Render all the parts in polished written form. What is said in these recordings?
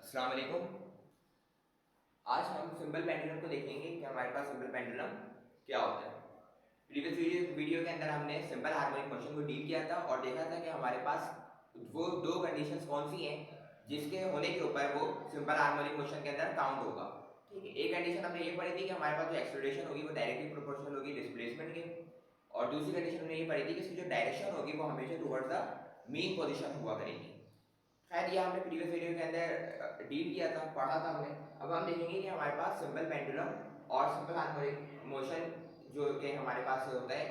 अस्सलाम वालेकुम। आज हम सिंपल पेंडुलम को देखेंगे कि हमारे पास सिंपल पेंडुलम क्या होता है। प्रीवियस वीडियो के अंदर हमने सिंपल हार्मोनिक मोशन को डील किया था और देखा था कि हमारे पास वो दो कंडीशंस कौन सी हैं जिसके होने के ऊपर वो सिंपल हार्मोनिक मोशन के अंदर काउंट होगा। ठीक है, एक कंडीशन हमने ये पढ़ी थी कि हमारे पास जो एक्सेलरेशन होगी वो डायरेक्टली प्रोपोर्शनल होगी डिस्प्लेसमेंट के, और दूसरी कंडीशन हमने ये पढ़ी थी कि इसकी जो डायरेक्शन होगी वो हमेशा टुवर्ड्स द मीन पोजीशन हुआ करेगी। खैर ये हमने प्रीवियस वीडियो के अंदर डील किया था, पढ़ा था हमने। अब हम देखेंगे कि हमारे पास सिंपल पेंडुलम और सिंपल हार्मोनिक मोशन जो कि हमारे पास होता है,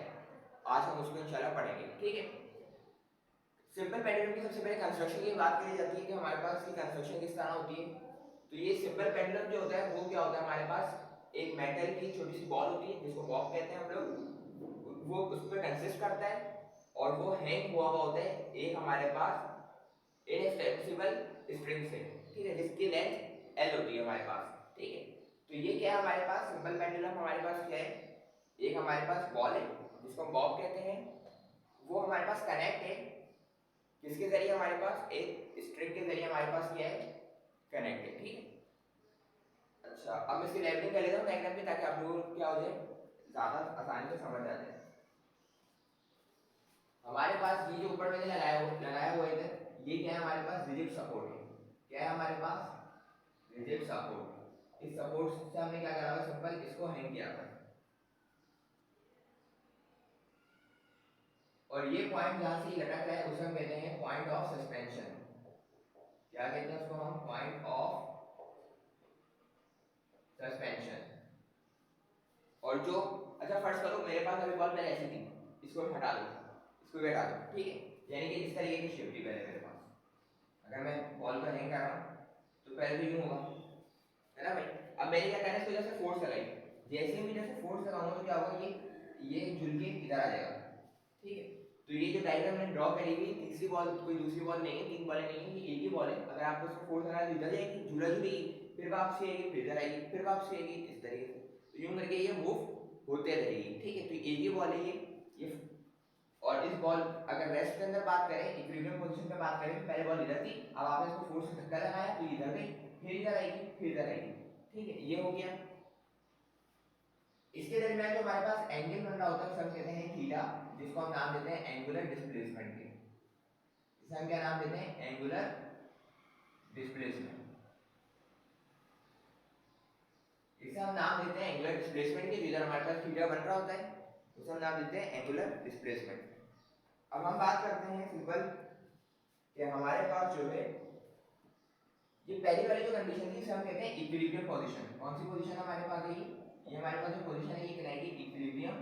आज हम उसको इंशाल्लाह पढ़ेंगे। ठीक है, सिंपल पेंडुलम की सबसे पहले कंस्ट्रक्शन की बात करी जाती है कि हमारे पास की कंस्ट्रक्शन किस तरह होती है। तो ये सिंपल पेंडुलम जो होता है वो क्या होता है, हमारे पास एक मेटल की छोटी सी बॉल होती है जिसको बॉब कहते हैं हम लोग, वो उस पर कंसिस्ट करता है और वो हैंग हुआ हुआ होता है एक हमारे पास इनएक्सटेंसिबल स्ट्रिंग से। ठीक है, जिसकी लेंथ एल होती है हमारे पास। ठीक है, तो ये क्या है हमारे पास सिंपल पेंडुलम, हमारे पास क्या है, एक हमारे पास बॉल है जिसको हम बॉब कहते हैं, वो हमारे पास कनेक्ट है किसके जरिए, हमारे पास एक स्ट्रिंग के जरिए हमारे पास क्या है, कनेक्ट है। ठीक है, अच्छा अब मैं इसकी लेवलिंग कर लेता हूँ डायग्राम की ताकि आप लोगों को क्या हो जाए, ज्यादा आसानी से समझ आ जाए। हमारे पास ये जो ऊपर मैंने लगाया हुआ इधर, ये क्या है हमारे पास, रिजिड सपोर्ट है। क्या है हमारे पास, रिजिड सपोर्ट। इस सपोर्ट से हमने क्या करा हुआ, सिंपल इसको हैंग किया हुआ है। और ये पॉइंट जहां से लटक रहा है उसे हम कहते हैं पॉइंट ऑफ सस्पेंशन। क्या कहते हैं उसको हम, पॉइंट ऑफ सस्पेंशन। और जो, अच्छा फर्स्ट करो, मेरे पास अभी बॉल पहले ऐसी थी, इसको हटा दो, इसको भी हटा दो। ठीक है, यानी कि इस तरीके की शेप थी पहले मेरे पास। अगर मैं बॉल को हैंग कर रहा हूं तो पहले तो यूं होगा, है ना भाई। अब मैंने क्या करना है, इसको जैसे फोर्स लगाई, जैसे ही मैं जैसे फोर्स लगाऊंगा तो क्या होगा, ये झुल के इधर आ जाएगा। ठीक है, तो ये जो डायग्राम मैंने ड्रॉ करी हुई, तीसरी बॉल कोई दूसरी बॉल नहीं है, तीन बॉलें नहीं है, ये एक ही बॉल है। अगर आपको इसको फोर्स लगाना तो इधर जाएगी, झूला झूलेगी, फिर वापसी आएगी, फिर इधर आएगी, फिर वापसी आएगी, इस तरीके से। तो यूं करके ये मूव होते रहेगी। ठीक है, तो एक ही बॉल है ये। और इस बॉल अगर रेस्ट के अंदर बात करें, इक्विलिब्रियम पोजीशन पे बात करें, पहले बॉल इधर थी, अब आपने इसको फोर्स से धक्का लगाया तो इधर गई, फिर इधर आएगी, फिर इधर आएगी। ठीक है, ये हो गया। इसके दरमियान जो हमारे पास एंगल बन रहा होता है उसे हम कहते हैं थीटा, जिसको हम नाम देते हैं एंगुलर डिस्प्लेसमेंट के। इसे हम क्या नाम देते हैं, एंगुलर डिस्प्लेसमेंट। इसे हम नाम देते हैं एंगुलर डिस्प्लेसमेंट के, जिधर हमारे पास थीटा बन रहा होता है उसे हम नाम देते हैं एंगुलर डिस्प्लेसमेंट। अब हम बात करते हैं सिंपल कि हमारे पास जो है, ये पहली वाली जो कंडीशन थी इसे हम कहते हैं इक्विलिब्रियम पोजीशन। कौन सी पोजीशन हमारे पास है, ये हमारे पास जो पोजीशन है ये कहलाएगी इक्विलिब्रियम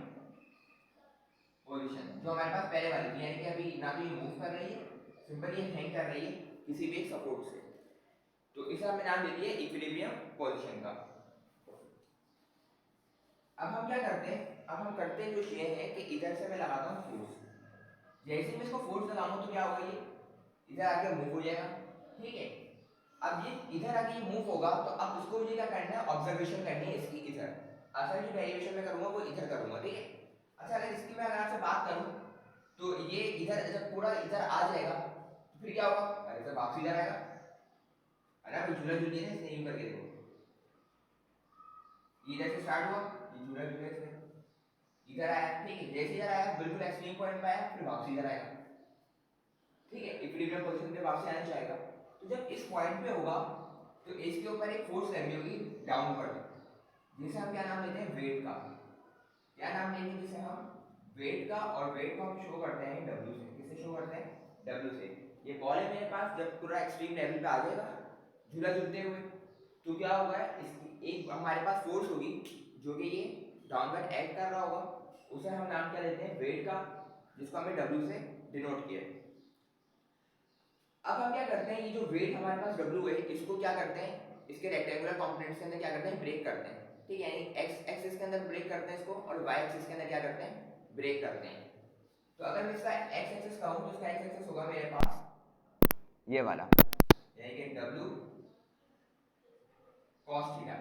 पोजीशन, जो हमारे पास पहले वाली थी। यानी कि अभी ना तो ये मूव कर रही है, सिंपल ये हैंग कर रही है किसी भी एक सपोर्ट से, तो इसे हमने नाम दे दिया इक्विलिब्रियम पोजीशन का। अब हम क्या करते हैं, अब हम करते हैं कुछ ये है कि इधर से मैं लगाता हूँ फोर्स, जैसे ही मैं इसको फोर्स लगाऊंगा तो क्या होगा, ये इधर आके मूव हो जाएगा। ठीक है, अब ये इधर आके मूव होगा तो अब उसको मुझे क्या करना है, ऑब्जर्वेशन करनी है इसकी इधर। असल जो डेरिवेशन में करूंगा वो इधर करूंगा। ठीक है, अच्छा अगर इसकी मैं अगर आपसे बात करूं तो ये इधर जब पूरा इधर आ जाएगा तो फिर क्या होगा, अरे जब वापस इधर आएगा, है ना, झूला झूलिए ना, इसने यूं करके देखो, इधर से स्टार्ट हुआ, ये झूला झूले से इधर आया। ठीक है, जैसे इधर आया बिल्कुल एक्सट्रीम पॉइंट पे आया, फिर वापस इधर आएगा। ठीक है, इक्विलिब्रियम पोजीशन पे वापस आना चाहेगा। तो जब इस पॉइंट पे होगा तो इसके ऊपर एक फोर्स लगी होगी डाउनवर्ड, जिसे हम क्या नाम देते हैं, वेट का। क्या नाम देंगे जिसे हम, वेट का। और वेट को हम शो करते हैं डब्ल्यू से। किससे शो करते हैं, डब्ल्यू से। ये बॉल है मेरे पास, जब पूरा एक्सट्रीम लेवल पे आ जाएगा झूला झूलते हुए तो क्या होगा, इसकी एक हमारे पास फोर्स होगी जो कि ये डाउनवर्ड एक्ट कर रहा होगा, उसे हम नाम क्या देते हैं, वेट का, जिसको हमने डब्ल्यू से डिनोट किया है। अब हम क्या करते हैं, ये जो वेट हमारे पास W है इसको क्या करते हैं, इसके रेक्टेंगुलर कंपोनेंट्स के अंदर क्या करते हैं, ब्रेक करते हैं। ठीक है, यानी x एक्सिस के अंदर ब्रेक करते हैं इसको, और y एक्सिस के अंदर क्या करते हैं, ब्रेक करते हैं। तो अगर मैं इसका x एक्सिस कहूं तो इसका x एक्सिस होगा मेरे पास ये वाला, यानी कि W cos थीटा।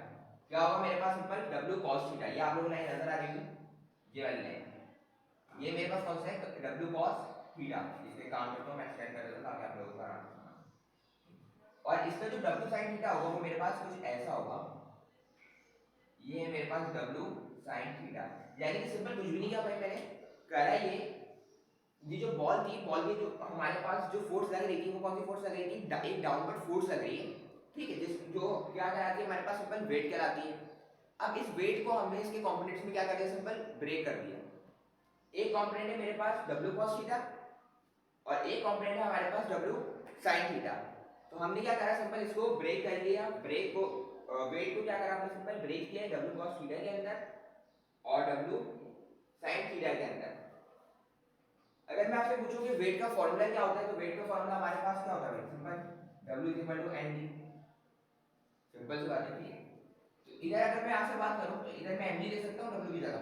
क्या होगा मेरे पास, सिंपल W cos थीटा। ये आप लोगों को लाइन नजर आ रही होगी, ये वाली लाइन, ये मेरे पास कौन सा है, W cos थीटा। इसके काम करता हूं मैं, एक्सटेंड कर देता हूं ताकि आप लोगों को आराम से। और इसका जो W sin थीटा होगा वो मेरे पास कुछ ऐसा होगा, ये है मेरे पास W sin थीटा। यानी कि सिंपल कुछ भी नहीं किया भाई, मैंने करा ये जो बॉल थी, बॉल की जो हमारे पास जो फोर्स लग रही थी वो कौन सी फोर्स लग रही थी, एक डाउनवर्ड फोर्स लग रही है, ठीक है, जिस जो क्या कहलाती है हमारे पास सिंपल वेट कहलाती है। अब इस वेट को हमने इसके कंपोनेंट्स में क्या कर दिया, सिंपल ब्रेक कर दिया। एक कंपोनेंट है मेरे पास W cos थीटा और एक कंपोनेंट है हमारे पास W sin थीटा। तो हमने क्या करा, सिंपल इसको ब्रेक कर दिया, ब्रेक को वेट को क्या करा हमने, सिंपल ब्रेक किया W cos थीटा के अंदर और W sin थीटा के अंदर। अगर मैं आपसे पूछूं कि वेट का फॉर्मूला क्या होता है, तो वेट का फॉर्मूला हमारे पास क्या होता है, सिंपल W mg, सिंपल सी बात है, ठीक है। तो इधर अगर मैं आपसे बात करूं तो इधर मैं mg ले सकता हूं W की जगह,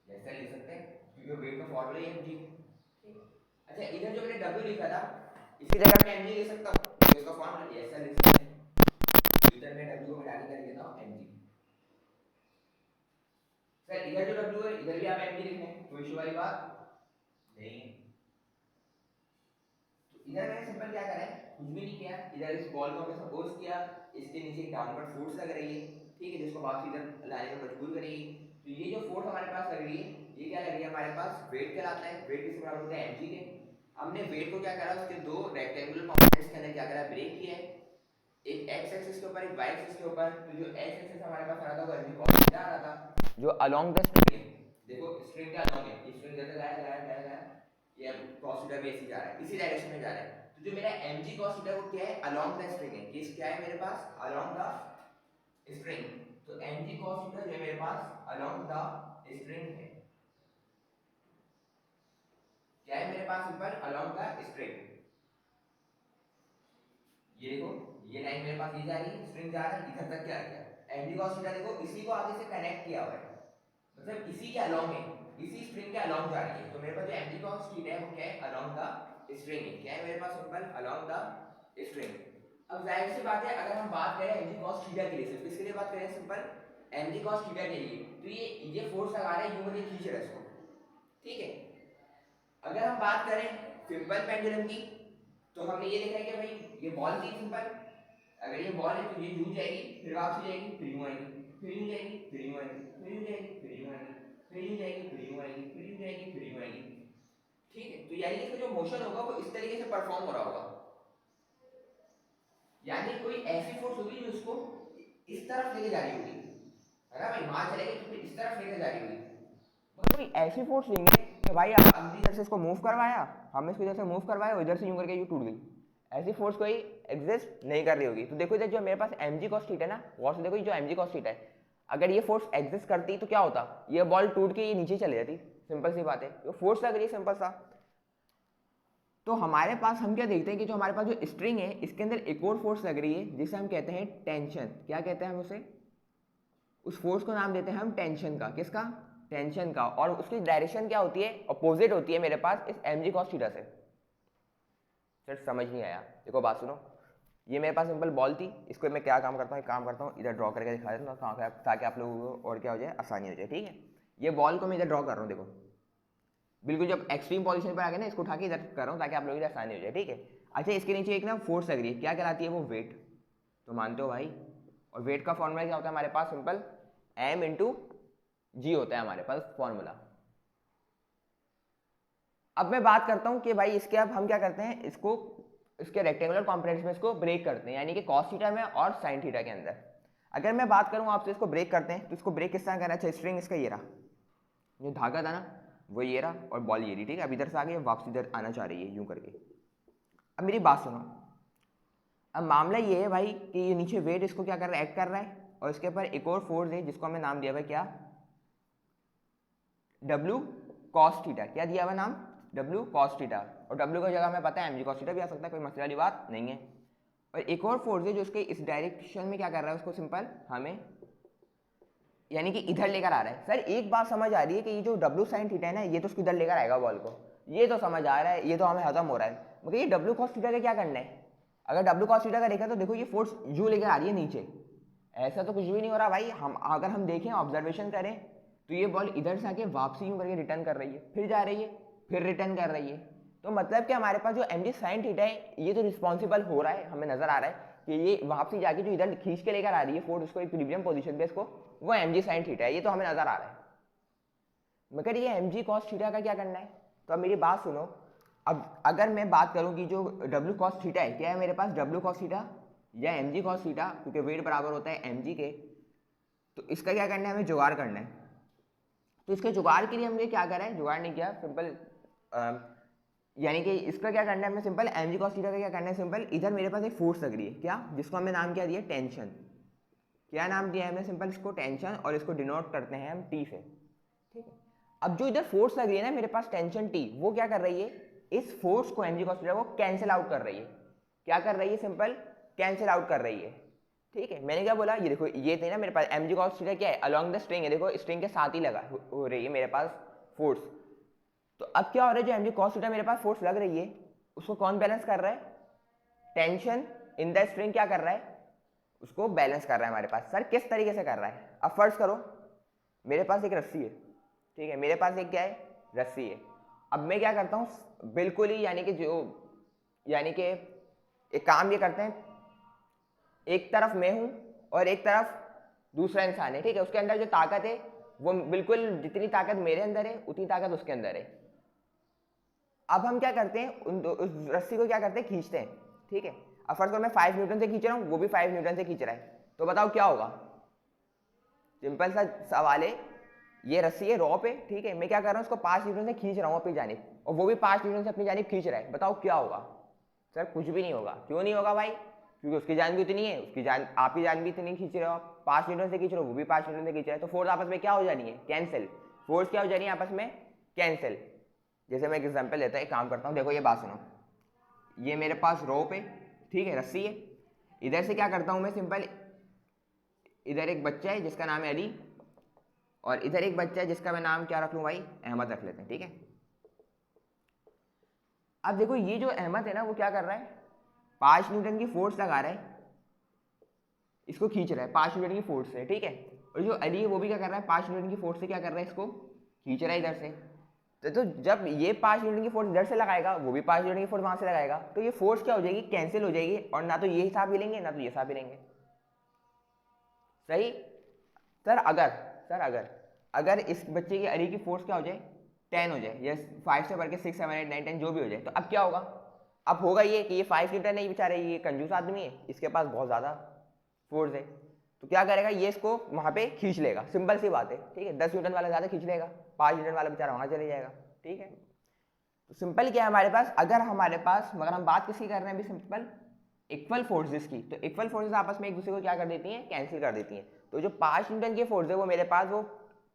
ऐसा ले सकते हैं क्योंकि वेट का फॉर्मूला ही mg। अच्छा, इधर जो मैंने W लिखा था इसकी जगह मैं mg ले सकता हूं, तो इसका फॉर्मूला ऐसा लिख सकते हैं, तो इधर मैं W को मिटा के कर देता हूं mg। सर इधर जो W है इधर भी आप mg लिख लें, कोई इशू वाली बात नहीं है। तो इधर मैंने सिंपल क्या करा है, कुछ भी नहीं किया, इधर इस बॉल को हमने सपोज किया, इसके नीचे एक डाउनवर्ड फोर्स लग रही है, ठीक है, जिसको वापस इधर लाने में मजबूर करेगी। तो ये जो फोर्स हमारे पास लग रही है ये क्या लग रही है, हमारे पास वेट कहलाता है। वेट किसके बराबर होता है, mg के। हमने वेट को क्या करा, उसके दो रेक्टेंगुलर कंपोनेंट्स के अंदर क्या करा, ब्रेक किया है, एक x एक्सिस के ऊपर एक y एक्सिस के ऊपर। तो जो x एक्सिस हमारे पास आ रहा था वो mg cos थीटा आ रहा था, जो अलोंग द स्ट्रिंग है, देखो स्ट्रिंग के अलोंग है, ये स्ट्रिंग जैसे गया ये cos थीटा भी ऐसे जा रहा है, इसी डायरेक्शन में जा रहा है। तो जो मेरा mg cos थीटा वो क्या है, अलोंग द स्ट्रिंग है, ये क्या है मेरे पास, अलोंग द स्ट्रिंग। तो mg cos थीटा जो है मेरे पास अलोंग द स्ट्रिंग है, क्या है मेरे पास, सिंपल अलोंग द स्ट्रिंग। ये देखो ये लाइन मेरे पास ये जा रही है, स्ट्रिंग जा रहा है, इधर तक क्या गया, mg cos थीटा देखो इसी को आगे से कनेक्ट किया हुआ है, मतलब इसी के अलोंग है, इसी स्ट्रिंग के अलोंग जा रही है। तो मेरे पास जो mg cos थीटा है वो क्या है, अलोंग द स्ट्रिंग है, क्या है मेरे पास, सिंपल अलोंग द स्ट्रिंग। अब जाहिर सी बात है अगर हम बात करें mg cos थीटा के लिए, सिर्फ किसके लिए बात करें, सिंपल mg cos थीटा के लिए, तो ये फोर्स लगा रहा है, यूं करके खींच रहा है इसको, ठीक है। अगर हम बात करें सिंपल पेंडुलम की, तो हमने ये देखा है कि भाई ये बॉल थी सिंपल, अगर ये बॉल है तो ये यूं जाएगी, फिर वापस जाएगी, फिर यूं आएगी, फिर यूं जाएगी, फिर यूं आएगी, फिर यूं जाएगी, फिर यूं आएगी, फिर यूं जाएगी, फिर यूं आएगी, फिर यूं जाएगी, फिर यूं आएगी, ठीक है। तो यानी कि इसका जो मोशन होगा वो इस तरीके से परफॉर्म हो रहा होगा, यानी कोई ऐसी फोर्स होगी जो इसको इस तरफ लेके जा रही होगी, है ना भाई, वहां चलेगी तो फिर इस तरफ लेके जा रही होगी। तो कोई ऐसी फोर्स लेंगे कि भाई हम इधर से इसको मूव करवाया, हमने इसको इधर से मूव करवाया, इधर से यूं करके यूं टूट गई, ऐसी फोर्स कोई एग्जिस्ट नहीं कर रही होगी। तो देखो इधर जो मेरे पास mg cos थीटा है ना, गौर से देखो ये जो mg cos थीटा है, अगर ये फोर्स एग्जिस्ट करती तो क्या होता, ये बॉल टूट के ये नीचे चले जाती, सिंपल सी बात है, जो फोर्स लग रही है सिंपल सा। तो हमारे पास हम क्या देखते हैं कि जो हमारे पास जो स्ट्रिंग है इसके अंदर एक और फोर्स लग रही है जिसे हम कहते हैं टेंशन। क्या कहते हैं हम उसे, उस फोर्स को नाम देते हैं हम टेंशन का। किसका, टेंशन का। और उसकी डायरेक्शन क्या होती है, अपोजिट होती है मेरे पास इस mg cos थीटा से। सर समझ नहीं आया, देखो बात सुनो, ये मेरे पास सिंपल बॉल थी, इसको मैं क्या काम करता हूँ, एक काम करता हूँ इधर ड्रॉ करके दिखा देता हूँ ताकि आप लोगों को और क्या हो जाए, आसानी हो जाए, ठीक है। ये बॉल को मैं इधर ड्रॉ कर रहा हूँ, देखो बिल्कुल जब एक्सट्रीम पोजीशन पर आ गया ना, इसको उठा के इधर कर रहा हूँ ताकि आप लोगों की आसानी हो जाए, ठीक है। अच्छा, इसके नीचे एक ना फोर्स लग रही है, क्या कहलाती है वो, वेट, तो मानते हो भाई। और वेट का फॉर्मूला क्या होता है हमारे पास, सिंपल m इंटू जी होता है हमारे पास फॉर्मूला। अब मैं बात करता हूँ कि भाई इसके अब हम क्या करते हैं, इसको इसके रेक्टेंगुलर कंपोनेंट्स में इसको ब्रेक करते हैं, यानी कि cos थीटा में और sin थीटा के अंदर। अगर मैं बात करूँ आपसे, इसको ब्रेक करते हैं तो इसको ब्रेक किस तरह करना है, स्ट्रिंग इसका ये रहा, जो धागा था ना वो ये रहा और बॉल ये रही, ठीक है। अब इधर से आ गई, वापस इधर आना चाह रही है यूं करके। अब मेरी बात सुनो, अब मामला ये है भाई कि ये नीचे वेट इसको क्या कर रहा है, एक्ट कर रहा है, और इसके ऊपर एक और फोर्स है जिसको हमें नाम दिया हुआ है क्या, W cos थीटा। क्या दिया हुआ नाम, W cos थीटा। और W की जगह हमें पता है mg cos थीटा भी आ सकता है, कोई मसले वाली बात नहीं है। और एक और फोर्स है जो उसके इस डायरेक्शन में क्या कर रहा है, उसको सिंपल हमें यानी कि इधर लेकर आ रहा है। सर एक बात समझ आ रही है कि ये जो W sin थीटा है ना, ये तो उसको इधर लेकर आएगा बॉल को, ये तो समझ आ रहा है, ये तो हमें हजम हो रहा है, मगर ये W cos थीटा का क्या करना है। अगर W cos थीटा का देखा तो देखो ये फोर्स यूं लेकर आ रही है नीचे, ऐसा तो कुछ भी नहीं हो रहा भाई। हम अगर हम देखें, ऑब्जर्वेशन करें, तो ये बॉल इधर से आके वापसी यूं करके रिटर्न कर रही है, फिर जा रही है, फिर रिटर्न कर रही है, तो मतलब कि हमारे पास जो एम जी साइन थीटा है ये तो रिस्पॉन्सिबल हो रहा है, हमें नजर आ रहा है कि ये वापसी जाके जो इधर खींच के लेकर आ रही है फोर्स उसको इक्विलिब्रियम पोजीशन पे, इसको वो एम जी साइन थीटा है, ये तो हमें नजर आ रहा है। मगर ये एम जी कॉस थीटा का क्या करना है? तो अब मेरी बात सुनो, अब अगर मैं बात करूं कि जो डब्ल्यू कॉस थीटा है, क्या है मेरे पास डब्ल्यू कॉस थीटा या एम जी कॉस थीटा, क्योंकि वेट बराबर होता है एम जी के, तो इसका क्या करना है, हमें जुगाड़ करना है। तो इसके जुगाड़ के लिए हमने क्या करा है, जुगाड़ नहीं किया, सिंपल यानी कि इसका क्या करना है हमें, simple M G cos theta का क्या करना है, सिंपल इधर मेरे पास एक फोर्स लग रही है, क्या, जिसको हमने नाम क्या दिया, टेंशन। क्या नाम दिया है हमने, सिंपल इसको टेंशन, और इसको डिनोट करते हैं हम टी से, ठीक है। अब जो इधर फोर्स लग रही है ना मेरे पास टेंशन टी, वो क्या कर रही है, इस फोर्स को एम जी कॉस थीटा को कैंसिल आउट कर रही है। क्या कर रही है, सिंपल कैंसिल आउट कर रही है, ठीक है। मैंने क्या बोला, ये देखो ये थे ना मेरे पास एम जी कॉस थीटा क्या है, अलॉन्ग द स्ट्रिंग है, देखो स्ट्रिंग के साथ ही लगा हो रही है मेरे पास फोर्स। तो अब क्या हो रहा है, जो एम जी कॉस थीटा मेरे पास फोर्स लग रही है उसको कौन बैलेंस कर रहा है, टेंशन इन द स्ट्रिंग क्या कर रहा है, उसको बैलेंस कर रहा है हमारे पास। सर किस तरीके से कर रहा है, अब फर्ज करो मेरे पास एक रस्सी है, ठीक है, मेरे पास एक क्या है, रस्सी है। अब मैं क्या करता हूँ बिल्कुल ही, यानी कि एक काम ये करते हैं, एक तरफ मैं हूं और एक तरफ दूसरा इंसान है, ठीक है, उसके अंदर जो ताकत है वो बिल्कुल जितनी ताकत मेरे अंदर है उतनी ताकत उसके अंदर है। अब हम क्या करते हैं, उस रस्सी को क्या करते हैं, खींचते हैं, ठीक है। अब फर्स्ट मैं 5 न्यूटन से खींच रहा हूँ, वो भी 5 न्यूटन से खींच रहा है, तो बताओ क्या होगा। सिंपल सा सवाल है, ये रस्सी है रॉप है, ठीक है, मैं क्या कर रहा हूँ उसको 5 न्यूटन से खींच रहा हूँ अपनी जानिब, और वो भी 5 न्यूटन से अपनी जानिब खींच रहा है, बताओ क्या होगा। सर कुछ भी नहीं होगा। क्यों नहीं होगा भाई, क्योंकि उसकी जान भी उतनी है, उसकी जान आपकी जान भी इतनी खींच रहे हो आप, 5 न्यूटन से खींच रहे हो, वो भी 5 न्यूटन से खींच रहा है, तो फोर्स आपस में क्या हो जानी है, कैंसिल। फोर्स क्या हो जानी है आपस में, कैंसिल। जैसे मैं एक एग्जांपल देता हूँ, एक काम करता हूँ, देखो ये बात सुनो, ये मेरे पास रोप है, ठीक है, रस्सी है, इधर से क्या करता हूँ मैं, सिंपल इधर एक बच्चा है जिसका नाम है अली, और इधर एक बच्चा है जिसका मैं नाम क्या रख लूँ भाई, अहमद रख लेते हैं, ठीक है। अब देखो ये जो अहमद है ना वो क्या कर रहा है, 5 न्यूटन की फोर्स लगा रहा है, इसको खींच रहा है 5 न्यूटन की फोर्स से, ठीक है। और जो अली है वो भी क्या कर रहा है, 5 न्यूटन की फोर्स से क्या कर रहा है, इसको खींच रहा है इधर से। तो जब ये 5 न्यूटन की फोर्स इधर से लगाएगा, वो भी 5 न्यूटन की फोर्स वहां से लगाएगा, तो ये फोर्स क्या हो जाएगी, कैंसिल हो जाएगी, और ना तो ये हिसाब मिलेंगे ना तो ये हिसाब मिलेंगे, सही। सर अगर इस बच्चे की अली की फोर्स क्या हो जाए, 10 हो जाए, या 5 से बढ़ के 6 7 8 9 10 जो भी हो जाए, तो अब क्या होगा, अब होगा ये कि ये 5 न्यूटन नहीं बेचारे, ये कंजूस आदमी है, इसके पास बहुत ज़्यादा फोर्स है, तो क्या करेगा, ये इसको वहाँ पे खींच लेगा, सिंपल सी बात है, ठीक है। 10 न्यूटन वाला ज़्यादा खींच लेगा, 5 न्यूटन वाला बेचारा वहाँ चले जाएगा, ठीक है। तो सिंपल क्या है हमारे पास, अगर हमारे पास, मगर हम बात किसकी कर रहे हैं अभी, सिंपल इक्वल फोर्सेस की, तो इक्वल फोर्सेस आपस में एक दूसरे को क्या कर देती हैं, कैंसिल कर देती हैं। तो जो 5 न्यूटन की फोर्स है वो मेरे पास, वो